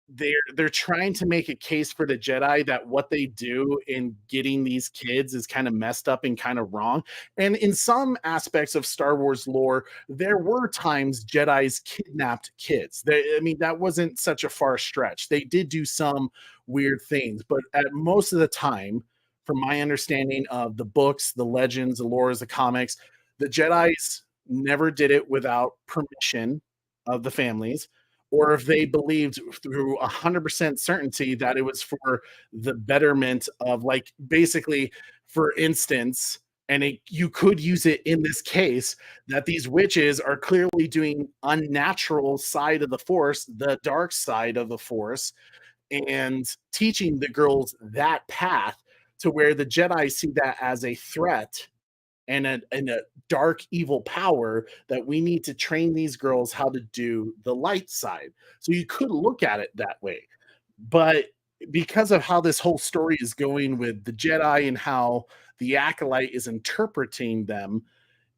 they're trying to make a case for the Jedi that what they do in getting these kids is kind of messed up and kind of wrong. And in some aspects of Star Wars lore, there were times Jedis kidnapped kids. That wasn't such a far stretch. They did do some weird things, but at most of the time, from my understanding of the books, the legends, the lores, the comics, the Jedis never did it without permission of the families, or if they believed through 100% certainty that it was for the betterment of, like, basically, for instance, and you could use it in this case, that these witches are clearly doing unnatural side of the Force, the dark side of the Force, and teaching the girls that path, to where the Jedi see that as a threat and a dark evil power, that we need to train these girls how to do the light side. So you could look at it that way. But because of how this whole story is going with the Jedi and how the Acolyte is interpreting them,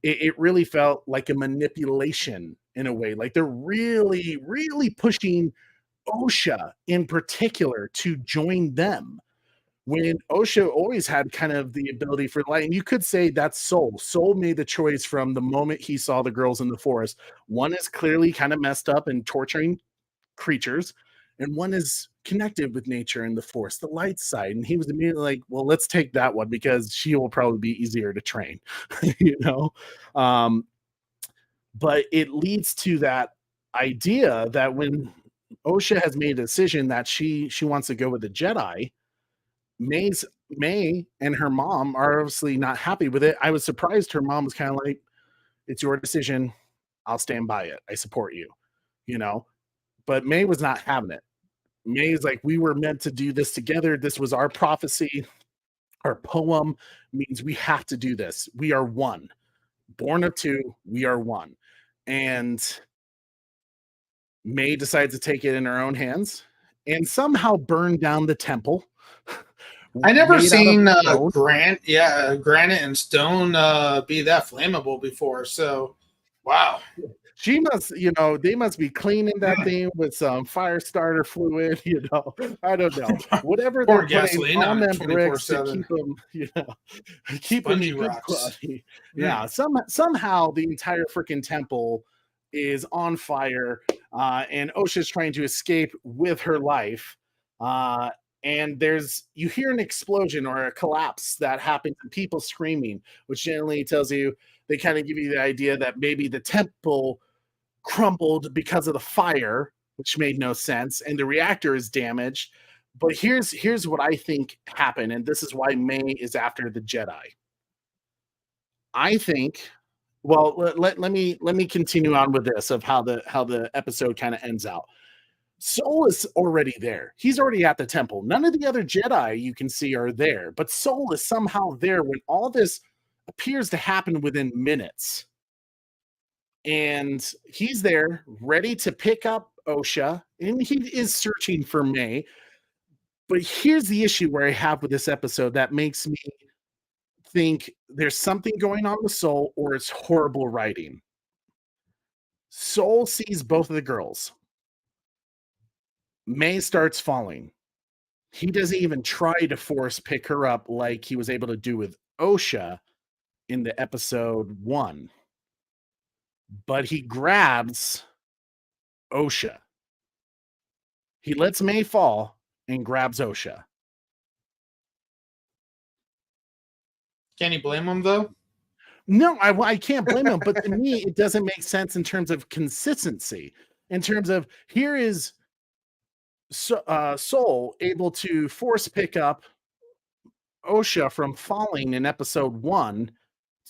it really felt like a manipulation in a way. Like they're really, really pushing Osha in particular to join them, when Osha always had kind of the ability for light. And you could say that's Soul. Soul made the choice from the moment he saw the girls in the forest. One is clearly kind of messed up and torturing creatures, and one is connected with nature and the Force, the light side. And he was immediately like, well, let's take that one because she will probably be easier to train, But it leads to that idea that when Osha has made a decision that she wants to go with the Jedi, May and her mom are obviously not happy with it. I was surprised her mom was kind of like, it's your decision. I'll stand by it. I support you, But May was not having it. May is like, we were meant to do this together. This was our prophecy. Our poem means we have to do this. We are one. Born of two, we are one. And May decides to take it in her own hands and somehow burn down the temple. I never seen granite and stone be that flammable before. So, wow. She must, they must be cleaning that thing with some fire starter fluid, I don't know. Whatever they're putting on them bricks to keep them, keep them good quality. Yeah, somehow the entire freaking temple is on fire, and Osha's trying to escape with her life. And you hear an explosion or a collapse that happens and people screaming, which generally tells you, they kind of give you the idea that maybe the temple crumbled because of the fire, which made no sense, and the reactor is damaged. But here's what I think happened, and this is why May is after the Jedi. I think. Well, let me continue on with this of how the episode kind of ends out. Soul is already there. He's already at the temple. None of the other Jedi you can see are there, but Soul is somehow there when all this appears to happen within minutes. And he's there, ready to pick up Osha, and he is searching for May. But here's the issue where I have with this episode that makes me think there's something going on with Soul, or it's horrible writing. Soul sees both of the girls. May starts falling. He doesn't even try to force pick her up like he was able to do with Osha in the episode 1. But he grabs Osha. He lets May fall and grabs Osha. Can you blame him though? No, I can't blame him. But to me, it doesn't make sense in terms of consistency. In terms of here is Soul able to force pick up Osha from falling in episode 1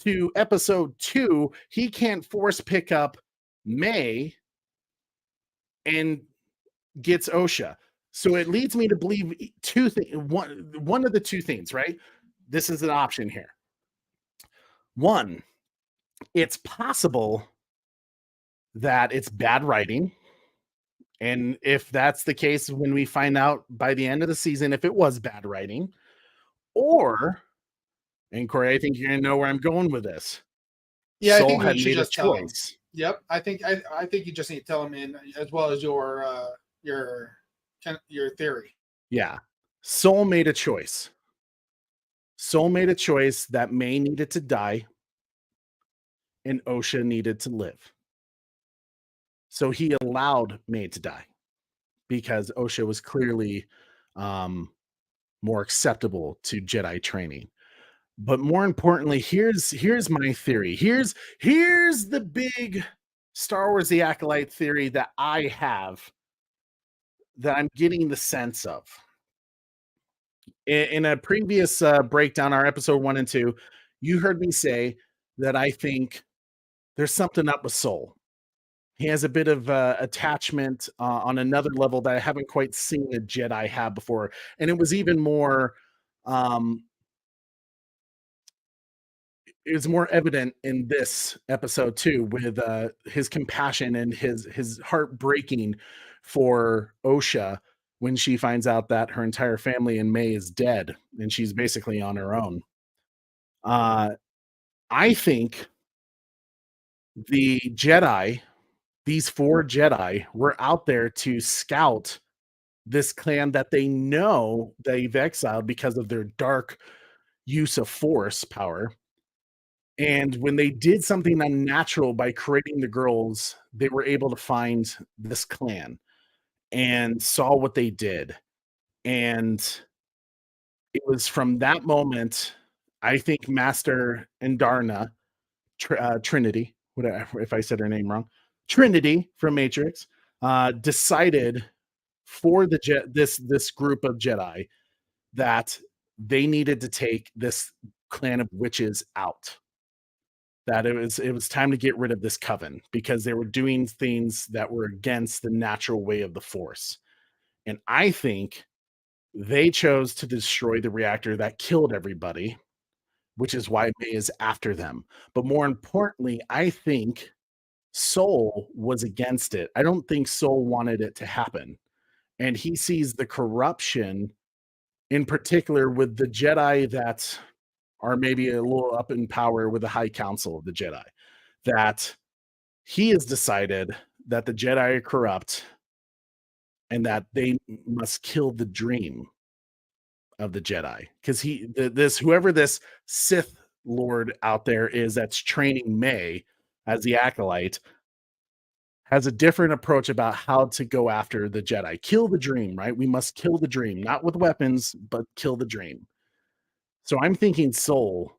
to episode 2. He can't force pick up May and gets Osha. So it leads me to believe two things. One of the two things, right? This is an option here. One, it's possible that it's bad writing. And if that's the case, when we find out by the end of the season, if it was bad writing, or, and Corey, I think you're going to know where I'm going with this. Yeah, Soul I think had you should made a just tell him. choice. Yep, I think you just need to tell him in as well as your theory. Yeah, Soul made a choice. Soul made a choice that May needed to die, and Osha needed to live. So he allowed May to die because Osha was clearly more acceptable to Jedi training. But more importantly, here's my theory. Here's the big Star Wars The Acolyte theory that I have, that I'm getting the sense of. In a previous breakdown, our episode 1 and 2, you heard me say that I think there's something up with Soul. He has a bit of attachment on another level that I haven't quite seen a Jedi have before. And it was even more, it was more evident in this episode too, with his compassion and his heart breaking for Osha when she finds out that her entire family and May is dead and she's basically on her own. I think the Jedi, these 4 Jedi, were out there to scout this clan that they know they've exiled because of their dark use of force power. And when they did something unnatural by creating the girls, they were able to find this clan and saw what they did. And it was from that moment, I think Master and Darna, Trinity, whatever, if I said her name wrong, Trinity from Matrix, decided for this group of Jedi that they needed to take this clan of witches out. That it was time to get rid of this coven because they were doing things that were against the natural way of the Force. And I think they chose to destroy the reactor that killed everybody, which is why May is after them. But more importantly, I think Soul was against it. I don't think Soul wanted it to happen. And he sees the corruption, in particular with the Jedi that are maybe a little up in power with the High Council of the Jedi, that he has decided that the Jedi are corrupt and that they must kill the dream of the Jedi. Because whoever this Sith Lord out there is that's training May as the Acolyte has a different approach about how to go after the Jedi. Kill the dream, right? We must kill the dream, not with weapons, but kill the dream. So I'm thinking Soul,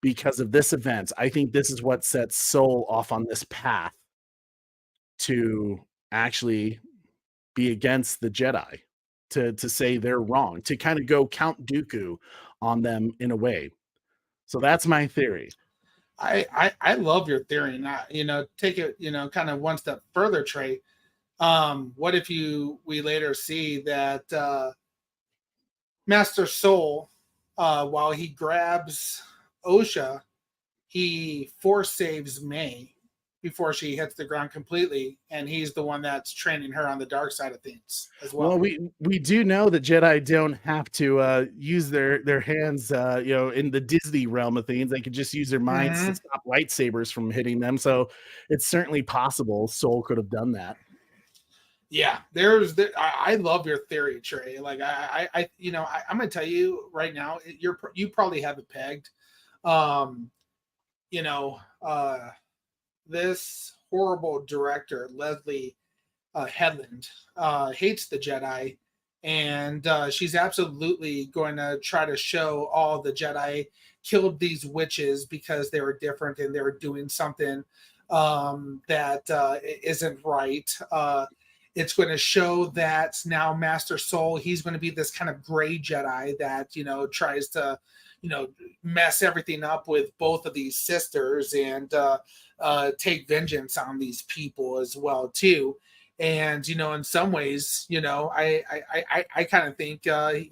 because of this event, I think this is what sets Soul off on this path to actually be against the Jedi, to say they're wrong, to kind of go Count Dooku on them in a way. So that's my theory. I love your theory, and take it, kind of one step further, Trey. What if we later see that Master Soul, while he grabs Osha, he force saves May before she hits the ground completely, and he's the one that's training her on the dark side of things as well. Well, we do know that Jedi don't have to use their hands, in the Disney realm of things. They could just use their minds to stop lightsabers from hitting them. So it's certainly possible Soul could have done that. Yeah, I love your theory, Trey. Like I'm gonna tell you right now, you probably have it pegged. This horrible director, Leslie Headland, hates the Jedi, and she's absolutely going to try to show all the Jedi killed these witches because they were different and they were doing something that isn't right. It's going to show that now Master Soul, he's going to be this kind of gray Jedi that, tries to, mess everything up with both of these sisters and take vengeance on these people as well, too. And, in some ways, I kind of think, I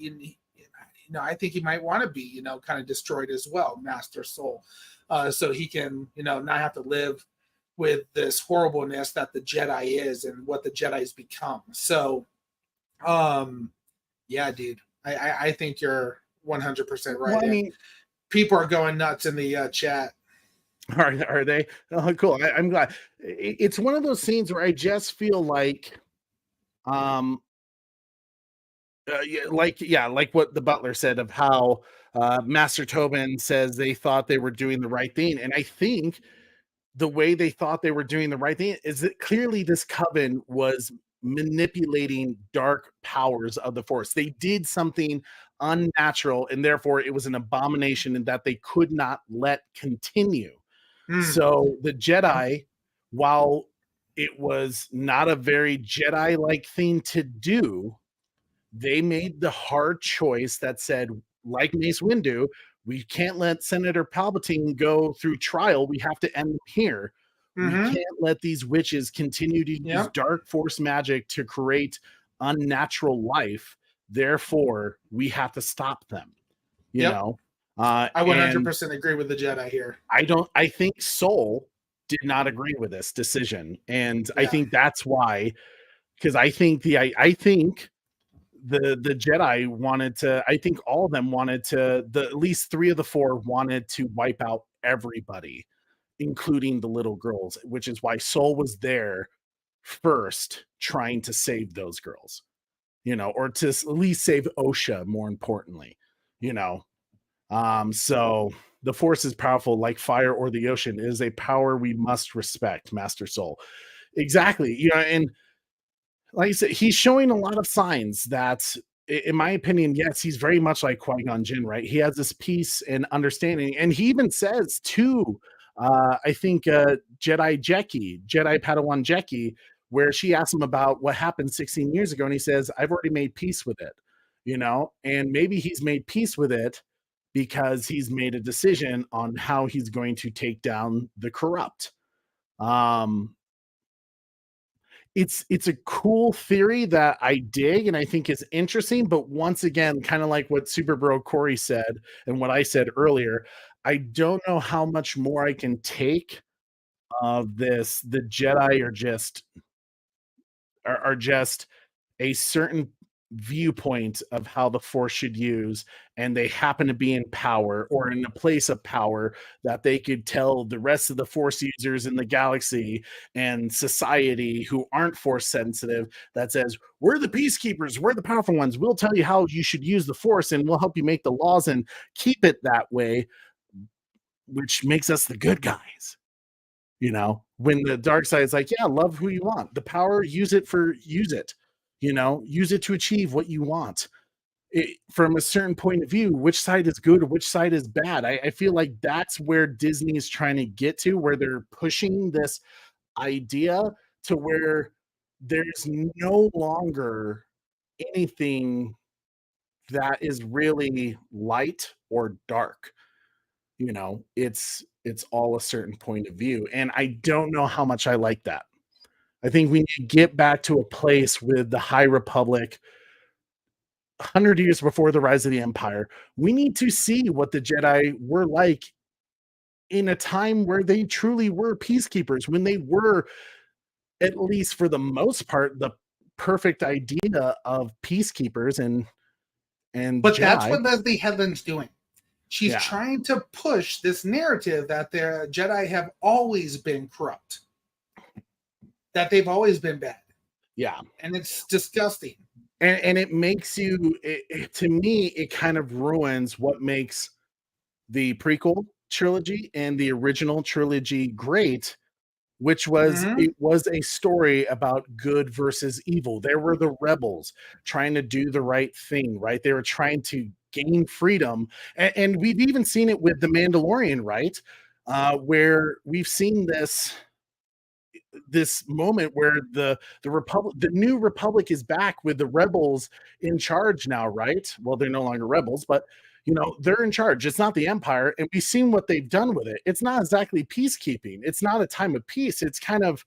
think he might want to be, kind of destroyed as well, Master Soul, so he can, not have to live with this horribleness that the Jedi is and what the Jedi's become. So, yeah, dude, I think you're 100% right. Well, I mean, people are going nuts in the chat. Are they? Oh, cool. I'm glad. It's one of those scenes where I just feel like, like what the butler said of how Master Tobin says they thought they were doing the right thing, and I think the way they thought they were doing the right thing is that clearly this coven was manipulating dark powers of the Force. They did something unnatural, and therefore it was an abomination, and that they could not let continue. So the Jedi, while it was not a very Jedi-like thing to do, they made the hard choice that said, like Mace Windu, we can't let Senator Palpatine go through trial. We have to end here. We can't let these witches continue to use dark force magic to create unnatural life. Therefore, we have to stop them. You know? I 100% agree with the Jedi here. I think Soul did not agree with this decision. And I think that's why, because I think the Jedi wanted to, I think all of them wanted to, at least 3 of the 4 wanted to wipe out everybody, including the little girls, which is why Soul was there first trying to save those girls, or to at least save Osha, more importantly, so the Force is powerful like fire or the ocean. It is a power we must respect, Master Soul. Exactly. And like I said, he's showing a lot of signs that, in my opinion, yes, he's very much like Qui-Gon Jinn, right? He has this peace and understanding. And he even says to, I think, Jedi Padawan Jecki, where she asks him about what happened 16 years ago. And he says, I've already made peace with it, and maybe he's made peace with it because he's made a decision on how he's going to take down the corrupt. It's a cool theory that I dig and I think is interesting, but once again, kind of like what Super Bro Corey said and what I said earlier, I don't know how much more I can take of this. The Jedi are just a certain viewpoint of how the Force should use, and they happen to be in power or in a place of power that they could tell the rest of the Force users in the galaxy and society who aren't Force sensitive, that says, we're the peacekeepers, we're the powerful ones, we'll tell you how you should use the Force and we'll help you make the laws and keep it that way, which makes us the good guys. When the dark side is like, yeah, love who you want, the power, use it, use it to achieve what you want. From a certain point of view, which side is good or which side is bad? I feel like that's where Disney is trying to get to, where they're pushing this idea to where there's no longer anything that is really light or dark. You know, it's all a certain point of view, and I don't know how much I like that. I think we need to get back to a place with the High Republic 100 years before the rise of the Empire. We need to see what the Jedi were like in a time where they truly were peacekeepers, when they were, at least for the most part, the perfect idea of peacekeepers and But Jedi. that's what Leslie Headland's doing. She's Yeah. trying to push this narrative that the Jedi have always been corrupt, that they've always been bad. Yeah. And it's disgusting. And it makes you, to me, it kind of ruins what makes the prequel trilogy and the original trilogy great, which was it was a story about good versus evil. There were the rebels trying to do the right thing, right? They were trying to gain freedom. And we've even seen it with The Mandalorian, right? Where we've seen this moment where the republic, the new republic, is back with the rebels in charge now, right? Well, they're no longer rebels, but you know, they're in charge. It's not the Empire, and we've seen what they've done with it. It's not exactly peacekeeping. It's not a time of peace. It's kind of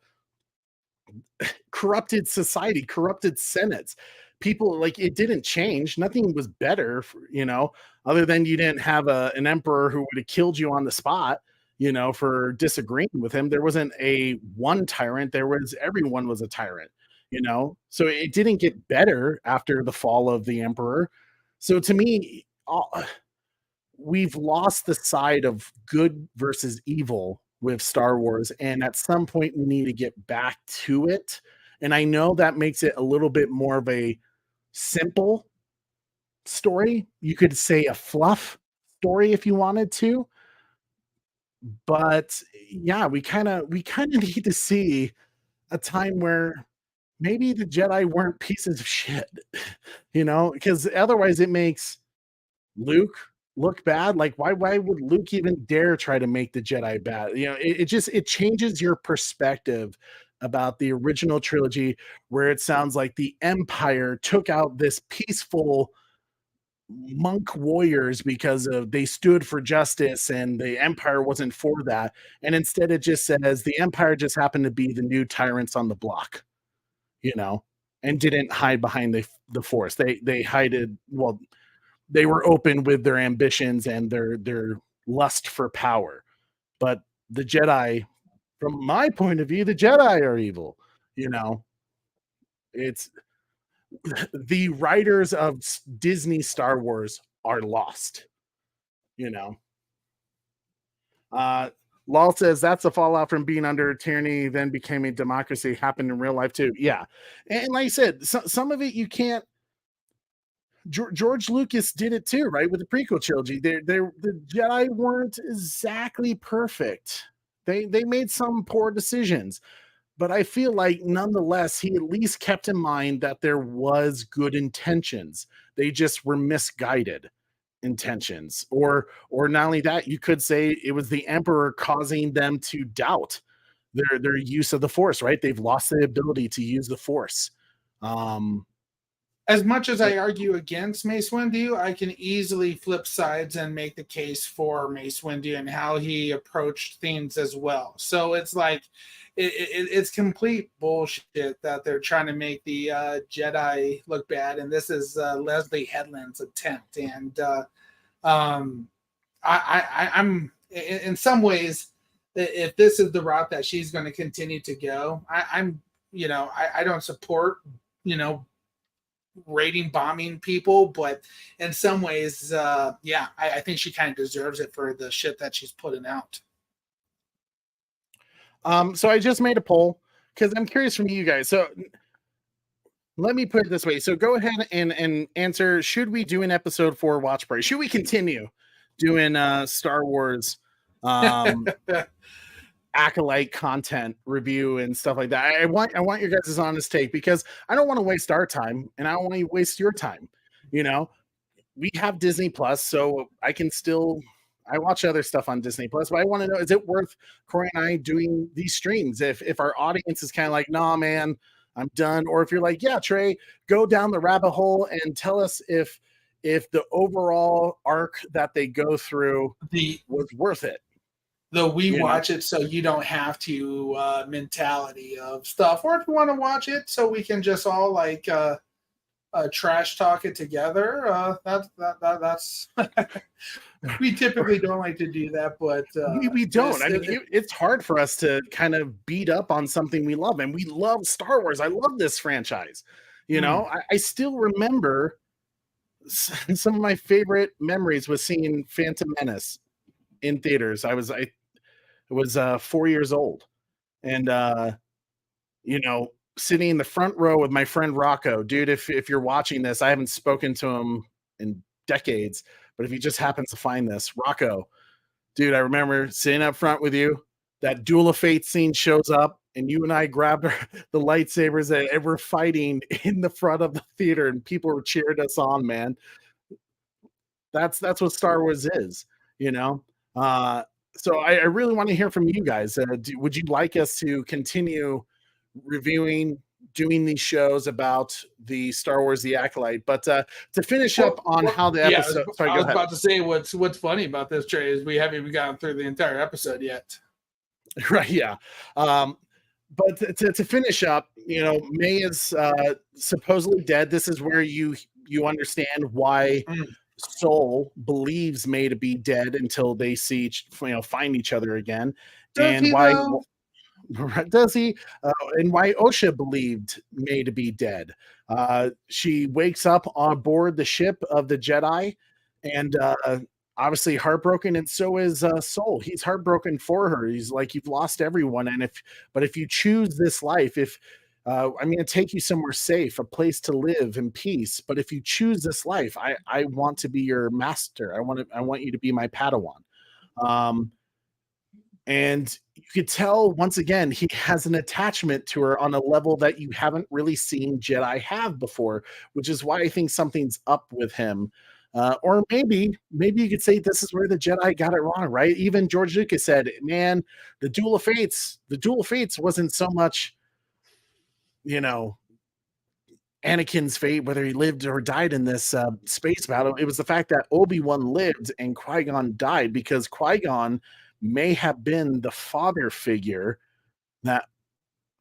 corrupted society, corrupted senates. People, like, it didn't change. Nothing was better, you know, other than you didn't have an emperor who would have killed you on the spot, you know, for disagreeing with him. There wasn't a one tyrant. There was, everyone was a tyrant, you know. So it didn't get better after the fall of the emperor. So to me, we've lost the side of good versus evil with Star Wars, and at some point we need to get back to it. And I know that makes it a little bit more of a simple story. You could say a fluff story if you wanted to. But yeah, we kind of need to see a time where maybe the Jedi weren't pieces of shit, you know, because otherwise it makes Luke look bad. Like, why would Luke even dare try to make the Jedi bad? You know, it changes your perspective about the original trilogy, where it sounds like the Empire took out this peaceful monk warriors because of they stood for justice, and the Empire wasn't for that. And instead it just says the Empire just happened to be the new tyrants on the block, you know, and didn't hide behind the Force. They hided, well, they were open with their ambitions and their lust for power. But the Jedi, from my point of view, the Jedi are evil. You know, it's the writers of Disney Star Wars are lost. You know, Lal says that's a fallout from being under tyranny, then became a democracy. Happened in real life too. Yeah, and like I said, some of it you can't. George Lucas did it too, right? With the prequel trilogy, the Jedi weren't exactly perfect. They made some poor decisions, but I feel like nonetheless he at least kept in mind that there was good intentions. They just were misguided intentions, or not only that, you could say it was the Emperor causing them to doubt their use of the Force. Right? They've lost the ability to use the Force. As much as I argue against Mace Windu, I can easily flip sides and make the case for Mace Windu and how he approached things as well. So it's like, it's complete bullshit that they're trying to make the Jedi look bad. And this is Leslie Headland's attempt. And I'm in some ways, if this is the route that she's going to continue to go, I don't support, raiding, bombing people, but in some ways, I think she kind of deserves it for the shit that she's putting out. So I just made a poll because I'm curious from you guys. So let me put it this way. So go ahead and answer. Should we do an episode 4 watch party? Should we continue doing Star Wars Acolyte content review and stuff like that? I want your guys' honest take, because I don't want to waste our time and I don't want to waste your time. You know, we have Disney Plus, so I watch other stuff on Disney Plus, but I want to know, is it worth Corey and I doing these streams? If our audience is kind of like, nah, man, I'm done. Or if you're like, yeah, Trey, go down the rabbit hole and tell us if the overall arc that they go through was worth it. We watch it so you don't have to mentality of stuff, or if you want to watch it so we can just all like trash talk it together. That's we typically don't like to do that, but we don't. It's hard for us to kind of beat up on something we love, and we love Star Wars. I love this franchise. I still remember some of my favorite memories was seeing Phantom Menace in theaters. I was 4 years old, and sitting in the front row with my friend Rocco. Dude, if you're watching this, I haven't spoken to him in decades, but if he just happens to find this, Rocco, dude, I remember sitting up front with you. That Duel of Fate scene shows up, and you and I grabbed the lightsabers and we're fighting in the front of the theater, and people were cheering us on, man. That's what Star Wars is, So I really want to hear from you guys. Would you like us to continue reviewing, doing these shows about the Star Wars, the Acolyte? But to finish up on how the episode... Sorry, I was about to say what's funny about this, Trey, is we haven't even gotten through the entire episode yet. Right, yeah. But to finish up, May is supposedly dead. This is where you understand why... Soul believes May to be dead until they see, find each other again. Does he? And why Osha believed May to be dead. She wakes up on board the ship of the Jedi, and obviously heartbroken, and so is Soul. He's heartbroken for her. He's like, you've lost everyone, and if you choose this life, I'm going to take you somewhere safe, a place to live in peace. But if you choose this life, I want to be your master. I want you to be my Padawan. And you could tell, once again, he has an attachment to her on a level that you haven't really seen Jedi have before, which is why I think something's up with him. Or maybe you could say this is where the Jedi got it wrong, right? Even George Lucas said, man, the Duel of Fates wasn't so much, Anakin's fate, whether he lived or died in this space battle. It was the fact that Obi-Wan lived and Qui-Gon died, because Qui-Gon may have been the father figure that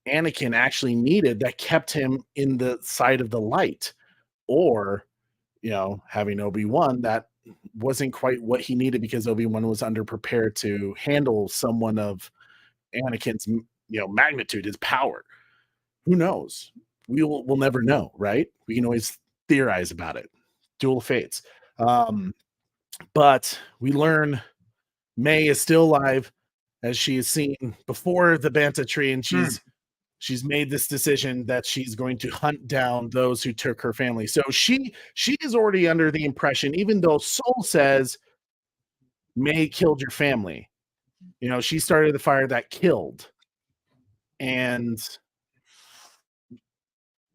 Anakin actually needed, that kept him in the side of the light. Or, having Obi-Wan, that wasn't quite what he needed, because Obi-Wan was underprepared to handle someone of Anakin's, magnitude, his power. Who knows? We'll never know, right? We can always theorize about it. Duel of Fates. But we learn May is still alive, as she is seen before the Banta tree, and she's made this decision that she's going to hunt down those who took her family. So she is already under the impression, even though Soul says May killed your family, she started the fire that killed. And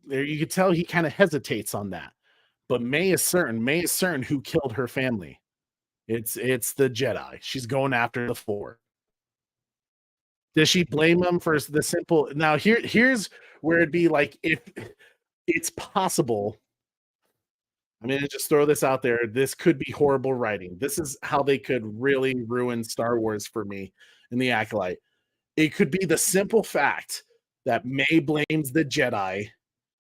there you could tell he kind of hesitates on that. But May is certain who killed her family. It's the Jedi. She's going after the Four. Does she blame them for the simple? Now here's where it'd be like, if it's possible, I'm going to just throw this out there. This could be horrible writing. This is how they could really ruin Star Wars for me in the Acolyte. It could be the simple fact that May blames the Jedi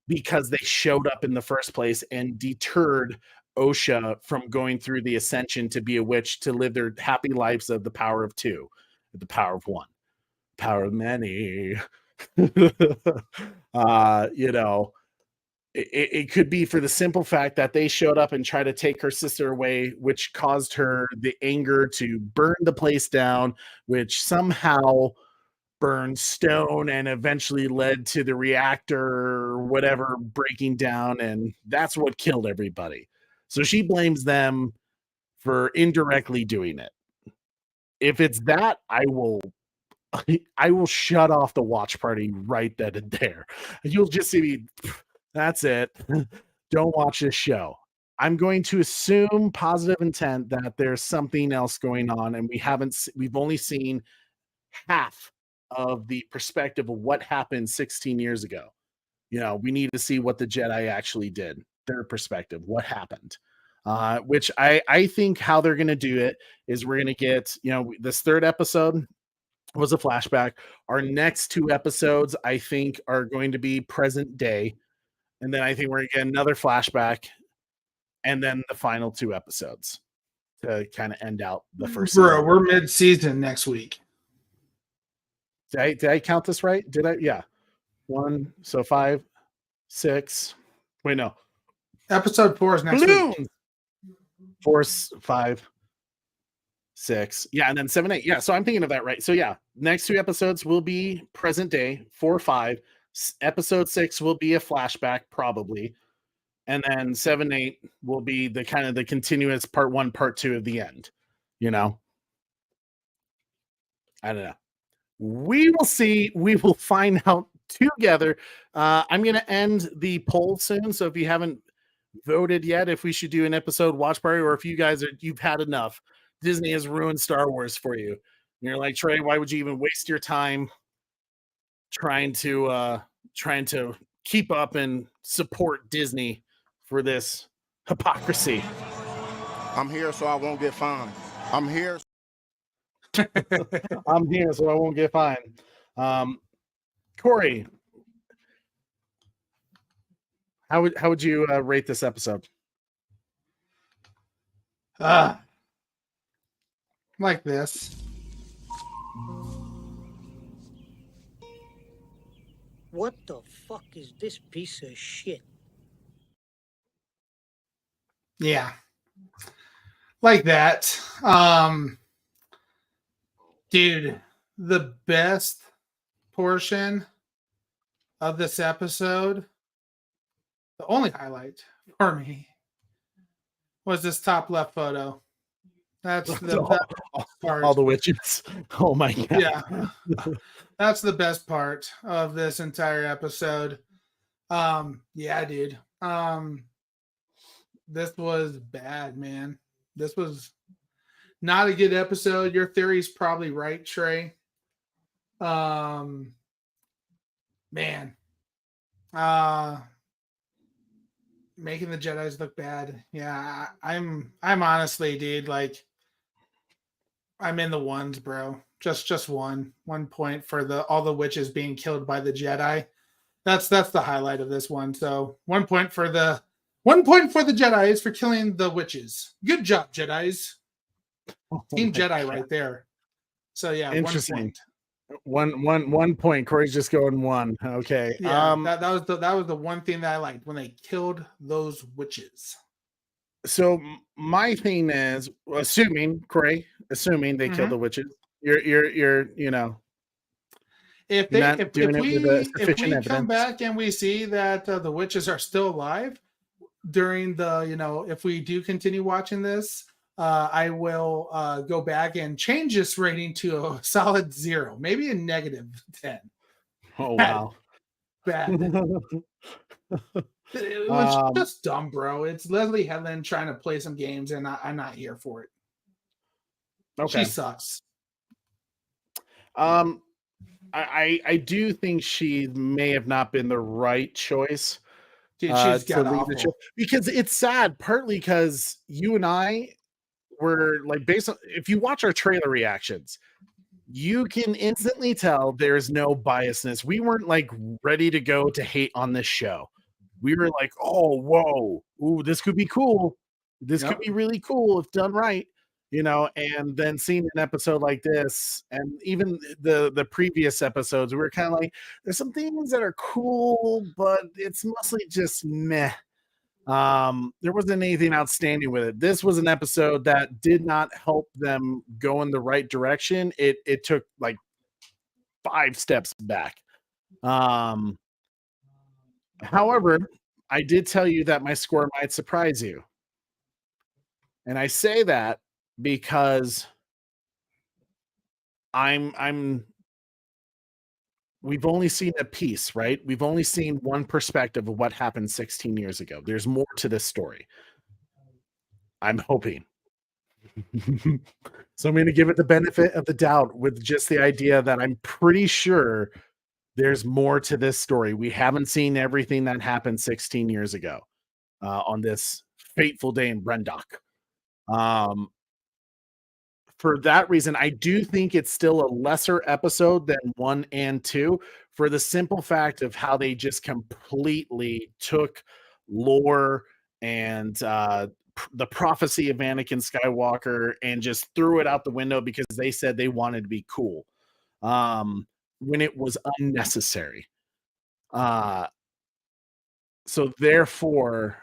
because they showed up in the first place and deterred Osha from going through the ascension to be a witch, to live their happy lives of the power of two, the power of one, power of many. It could be for the simple fact that they showed up and tried to take her sister away, which caused her the anger to burn the place down, which somehow burned stone and eventually led to the reactor or whatever breaking down, and that's what killed everybody. So she blames them for indirectly doing it. If it's that, I will shut off the watch party right then and there. You'll just see me. That's it. Don't watch this show. I'm going to assume positive intent that there's something else going on, and we've only seen half of the perspective of what happened 16 years ago. we need to see what the Jedi actually did, their perspective, what happened. Which I think how they're going to do it is we're going to get, this third episode was a flashback. Our next 2 episodes, I think, are going to be present day. And then I think we're going to get another flashback. And then the final 2 episodes to kind of end out the first Bro, season. we're mid-season next week. Did I count this right? Did I? Yeah. 1, so 5, 6. Wait, no. Episode 4 is next week. 4, 5, 6. Yeah, and then 7, 8. Yeah, so I'm thinking of that right. So yeah, next 2 episodes will be present day, 4, 5. Episode 6 will be a flashback, probably. And then 7, 8 will be the kind of the continuous part 1, part 2 of the end. I don't know. We will see. We will find out together. I'm going to end the poll soon. So if you haven't voted yet, if we should do an episode watch party, or if you guys you've had enough, Disney has ruined Star Wars for you. And you're like, Trey, why would you even waste your time trying to keep up and support Disney for this hypocrisy? I'm here so I won't get fined. I'm here. I'm here so I won't get fined. Corey, how would you rate this episode? Like this. What the fuck is this piece of shit? Yeah. Like that. Dude, the best portion of this episode, the only highlight for me, was this top left photo. That's the best part. All the witches. Oh my god. Yeah. That's the best part of this entire episode. Yeah, dude. This was bad, man. This was not a good episode. Your theory's probably right, Trey. Man. Making the Jedis look bad. Yeah, I'm honestly, dude, like, I'm in the ones, bro. Just 1 point for all the witches being killed by the Jedi. That's the highlight of this one. So 1 point for the Jedis for killing the witches. Good job, Jedis. Team Jedi right there. So yeah, interesting. 1 point. 1 point. Corey's just going 1. Okay. Yeah, that was the one thing that I liked when they killed those witches. So my thing is, assuming they killed the witches, you're if we come back and we see that the witches are still alive during the, if we do continue watching this, I will go back and change this rating to a solid 0, maybe a -10. Oh wow. Bad. It was just dumb, bro. It's Leslie Headland trying to play some games, and I'm not here for it. Okay. She sucks. I do think she may have not been the right choice. Dude, she's got to leave the show, because it's sad, partly because you and I were like, based on, if you watch our trailer reactions, you can instantly tell there's no biasness. We weren't like ready to go to hate on this show. We were like, oh, whoa, ooh, this could be cool. This could be really cool if done right, and then seeing an episode like this, and even the previous episodes, we were kind of like, there's some things that are cool, but it's mostly just meh. There wasn't anything outstanding with it. This was an episode that did not help them go in the right direction. It took like 5 steps back. However, I did tell you that my score might surprise you. And I say that because we've only seen a piece, right? We've only seen one perspective of what happened 16 years ago. There's more to this story. I'm hoping. So I'm going to give it the benefit of the doubt with just the idea that I'm pretty sure there's more to this story. We haven't seen everything that happened 16 years ago on this fateful day in Brendok. For that reason, I do think it's still a lesser episode than 1 and 2 for the simple fact of how they just completely took lore and the prophecy of Anakin Skywalker and just threw it out the window because they said they wanted to be cool when it was unnecessary. So therefore,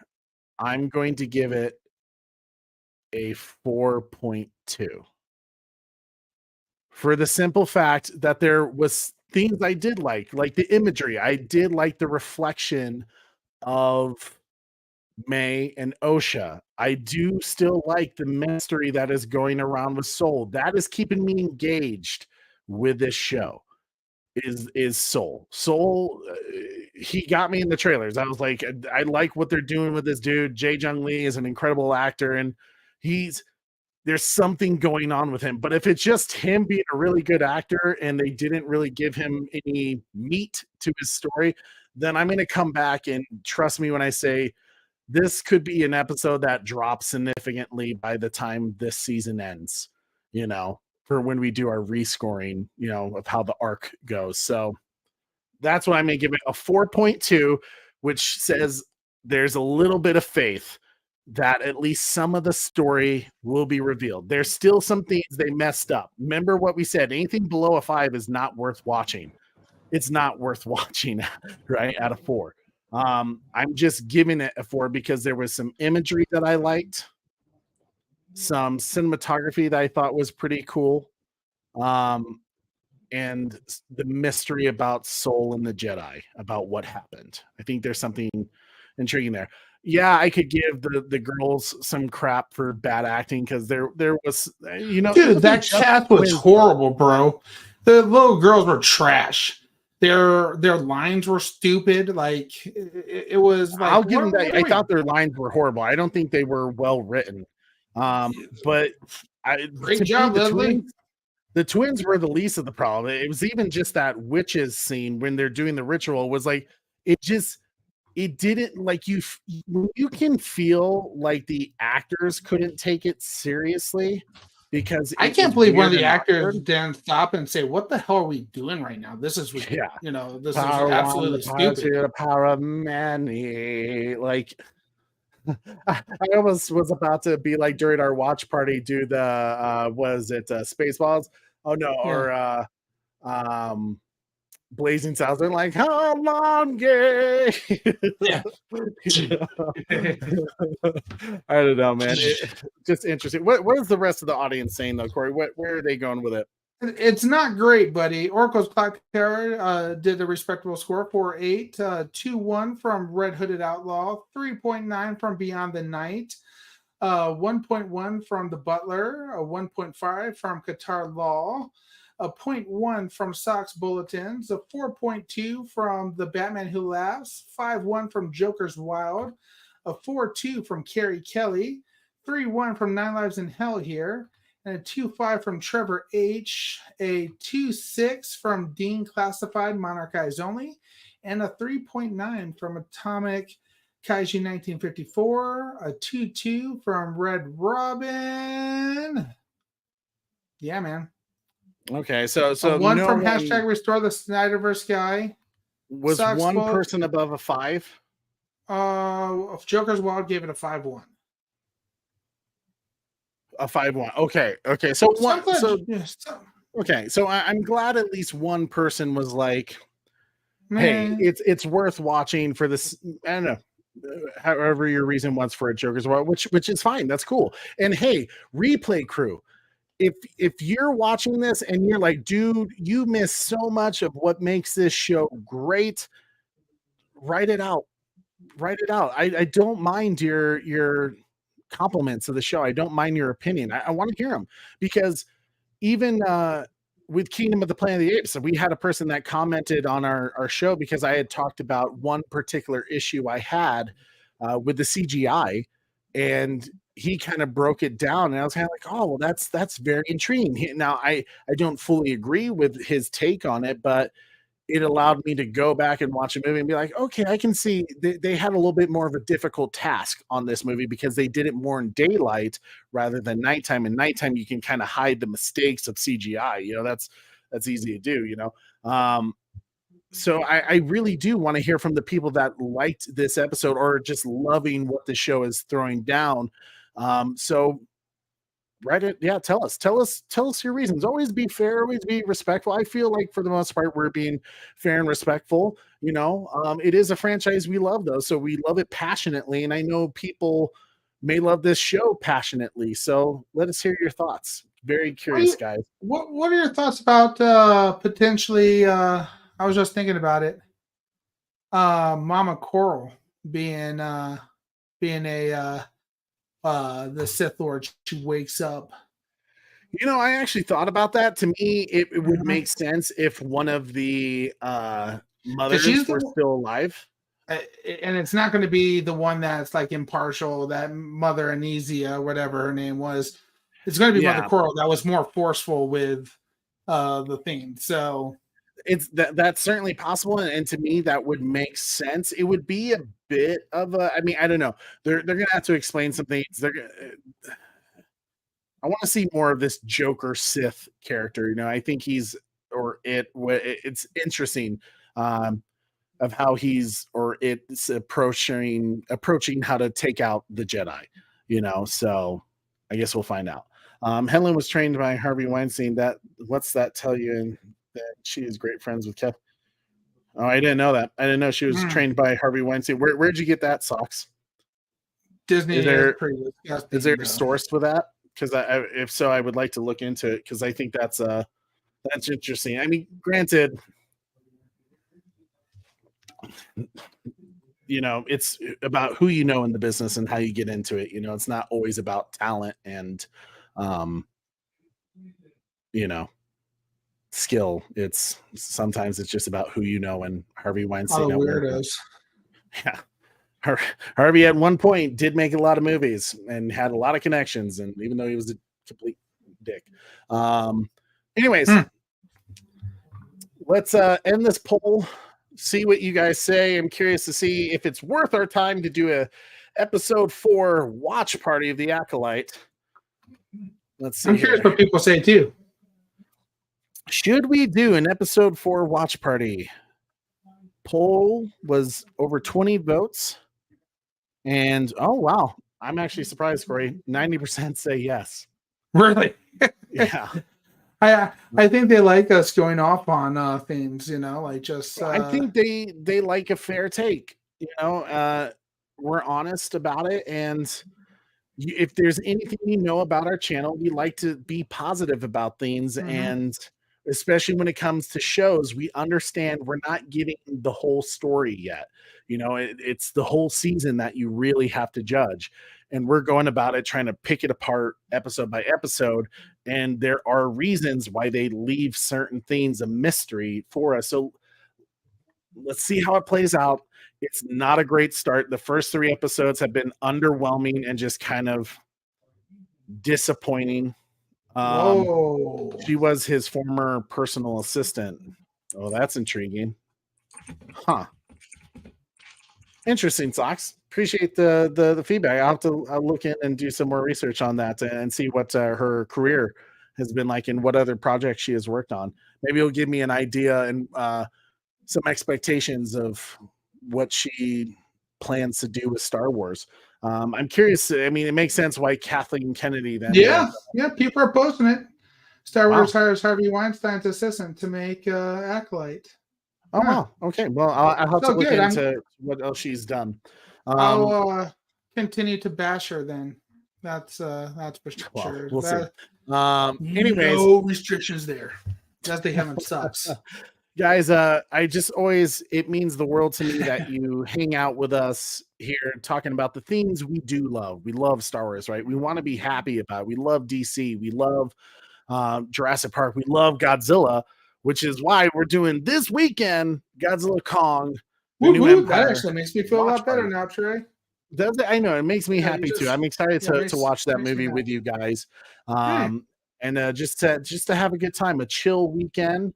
I'm going to give it a 4.2. For the simple fact that there was things I did like the imagery. I did like the reflection of May and Osha. I do still like the mystery that is going around with Soul. That is keeping me engaged with this show. Is Soul. Soul, he got me in the trailers. I was like, I like what they're doing with this dude. Jae Jung Lee is an incredible actor, and there's something going on with him. But if it's just him being a really good actor and they didn't really give him any meat to his story, then I'm going to come back and trust me when I say this could be an episode that drops significantly by the time this season ends, for when we do our rescoring, of how the arc goes. So that's why I may give it a 4.2, which says there's a little bit of faith that at least some of the story will be revealed. There's still some things they messed up. Remember what we said, anything below a 5 is not worth watching. It's not worth watching, right? Out of 4. I'm just giving it a 4 because there was some imagery that I liked, some cinematography that I thought was pretty cool, and the mystery about Soul and the Jedi, about what happened. I think there's something intriguing there. Yeah, I could give the girls some crap for bad acting because there was, dude, that cast was horrible, bro. The little girls were trash. Their lines were stupid. Like it was. Like, I'll give them that. I thought their lines were horrible. I don't think they were well written. But great job, Leslie. The twins were the least of the problem. It was even just that witches scene when they're doing the ritual was like it didn't, like, you can feel like the actors couldn't take it seriously because I can't believe one of the actors didn't stop and say, "What the hell are we doing right now? This is this is absolutely stupid." The power of many, like. I almost was about to be like during our watch party, do the was it Spaceballs? Oh no, yeah. Or Blazing Saddles. They're like, how long, gay? Yeah. I don't know, man. Just interesting. What is the rest of the audience saying though, Corey? Where are they going with it? It's not great, buddy. Oracle's Clock Terror did a respectable score, 4.8, 2.1 from Red Hooded Outlaw, 3.9 from Beyond the Night, 1.1 from The Butler, a 1.5 from Qatar Law, a 0.1 from Sox Bulletins, a 4.2 from The Batman Who Laughs, 5.1 from Joker's Wild, a 4.2 from Carrie Kelly, 3.1 from Nine Lives in Hell here, and a 2.5 from Trevor H, a 2.6 from Dean Classified Monarch Eyes Only, and a 3.9 from Atomic Kaiju 1954, a 2.2 from Red Robin. Yeah, man. Okay, so one from hashtag Restore the Snyderverse guy. Was Sox one person above a 5? Joker's Wild gave it a 5.1. A 5.1. Okay. So one. So I'm glad at least one person was like, "Hey, it's worth watching for this." I don't know, however your reason was for a Joker's Wild, which is fine. That's cool. And hey, replay crew, if you're watching this and you're like, "Dude, you miss so much of what makes this show great," write it out. I don't mind your compliments of the show. I don't mind your opinion. I want to hear them because even with Kingdom of the Planet of the Apes, we had a person that commented on our show because I had talked about one particular issue I had with the CGI, and he kind of broke it down, and I was kind of like, oh, well, that's very intriguing. Now I don't fully agree with his take on it, but it allowed me to go back and watch a movie and be like, okay, I can see they had a little bit more of a difficult task on this movie because they did it more in daylight rather than nighttime. And nighttime, you can kind of hide the mistakes of CGI. That's easy to do, So I really do want to hear from the people that liked this episode or just loving what the show is throwing down. So Reddit, yeah, tell us your reasons. Always be fair, always be respectful. I feel like for the most part we're being fair and respectful. It is a franchise we love though, so we love it passionately, and I know people may love this show passionately. So let us hear your thoughts. Very curious, guys. What are your thoughts about potentially? I was just thinking about it. Mama Coral being the Sith Lord. She wakes up. I actually thought about that. To me, it would make sense if one of the mothers were still alive. And it's not going to be the one that's like impartial, that Mother Anesia, whatever her name was. It's going to be Mother Coral that was more forceful with the thing. So it's that's certainly possible, and to me that would make sense. It would be a bit of I don't know. They're gonna have to explain some things. I want to see more of this Joker Sith character. I think it's interesting of how it's approaching how to take out the Jedi. So I guess we'll find out. Helen was trained by Harvey Weinstein. What's that tell you? And that she is great friends with Kev. Oh, I didn't know that. I didn't know she was trained by Harvey Weinstein. Where'd you get that, Socks? Disney. Is there a source for that? Because if so, I would like to look into it because I think that's interesting. Granted, it's about who you know in the business and how you get into it. It's not always about talent and skill. Sometimes it's just about who you know, and Harvey Weinstein. Weirdos. Yeah. Harvey at one point did make a lot of movies and had a lot of connections, and even though he was a complete dick. Anyways, let's end this poll, see what you guys say. I'm curious to see if it's worth our time to do a episode 4 watch party of the Acolyte. Let's see. I'm curious what people say too. Should we do an episode 4 watch party? Poll was over 20 votes. And oh wow, I'm actually surprised, Corey. 90% say yes. Really? Yeah. I think they like us going off on things, like just. I think they like a fair take. We're honest about it, and if there's anything about our channel, we like to be positive about things, and especially when it comes to shows, we understand we're not getting the whole story yet. It's the whole season that you really have to judge. And we're going about it trying to pick it apart episode by episode. And there are reasons why they leave certain things a mystery for us. So let's see how it plays out. It's not a great start. The first 3 episodes have been underwhelming and just kind of disappointing. She was his former personal assistant. Oh, that's intriguing. Huh. Interesting, Socks. Appreciate the feedback. I'll look in and do some more research on that and see what her career has been like and what other projects she has worked on. Maybe it'll give me an idea and some expectations of what she plans to do with Star Wars. I'm curious. It makes sense why Kathleen Kennedy then. Yeah, people are posting it. Star Wars hires Harvey Weinstein's assistant to make Acolyte. Oh, wow. Okay. Well, I'll have to look into what else she's done. I'll continue to bash her then. That's for sure. We'll see. Anyways, no restrictions there. That they haven't sucks. Guys, it means the world to me that you hang out with us here talking about the things we do love. We love Star Wars, right? We want to be happy about it. We love DC. We love Jurassic Park. We love Godzilla, which is why we're doing this weekend Godzilla Kong. That actually makes me feel a lot better now, Trey. Does it? I know. It makes me happy too. I'm excited to watch that movie with you guys. And just to have a good time, a chill weekend.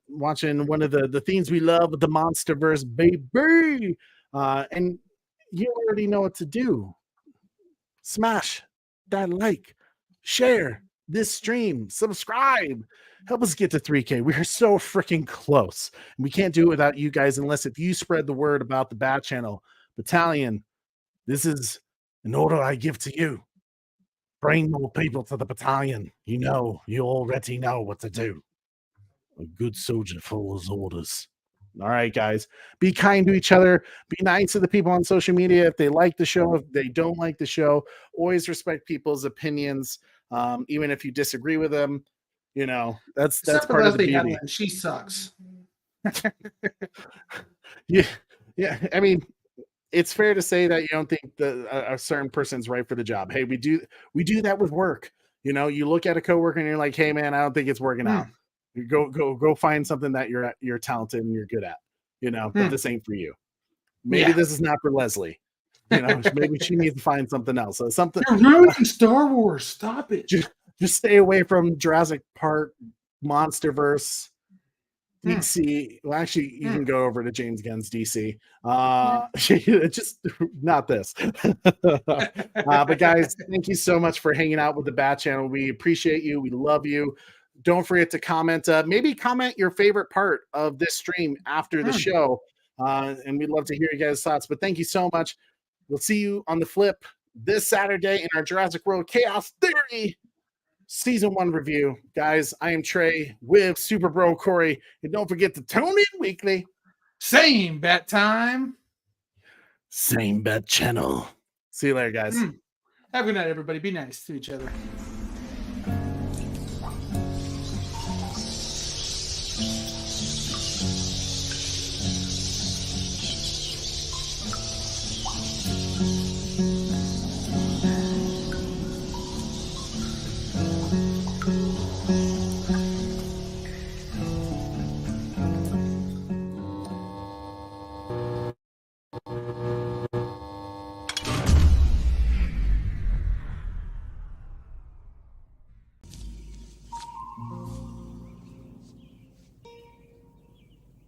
watching one of the themes we love, the Monsterverse, baby. And you already know what to do. Smash that like, share this stream, subscribe. Help us get to 3K. We are so freaking close. And we can't do it without you guys unless if you spread the word about the Bat Channel. Battalion, this is an order I give to you. Bring more people to the battalion. You already know what to do. A good soldier follows orders. All right, guys. Be kind to each other. Be nice to the people on social media if they like the show, if they don't like the show. Always respect people's opinions, even if you disagree with them. That's part of the beauty. Hedlund, she sucks. Yeah. I mean, it's fair to say that you don't think a certain person's right for the job. Hey, we do that with work. You look at a coworker and you're like, hey man, I don't think it's working out. You go find something that you're talented and you're good at, but this ain't for you. Maybe this is not for Leslie. Maybe she needs to find something else. So something. You're ruining Star Wars. Stop it. Just stay away from Jurassic Park, Monsterverse, DC. Well, actually, you can go over to James Gunn's DC. Just not this. But guys, thank you so much for hanging out with the Bat Channel. We appreciate you. We love you. Don't forget to comment. Maybe comment your favorite part of this stream after the show. And we'd love to hear you guys' thoughts. But thank you so much. We'll see you on the flip this Saturday in our Jurassic World Chaos Theory Season 1 review. Guys, I am Trey with Super Bro Corey. And don't forget to tune in weekly. Same bat time. Same Bat Channel. See you later, guys. Have a good night, everybody. Be nice to each other.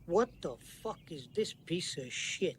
What the fuck is this piece of shit?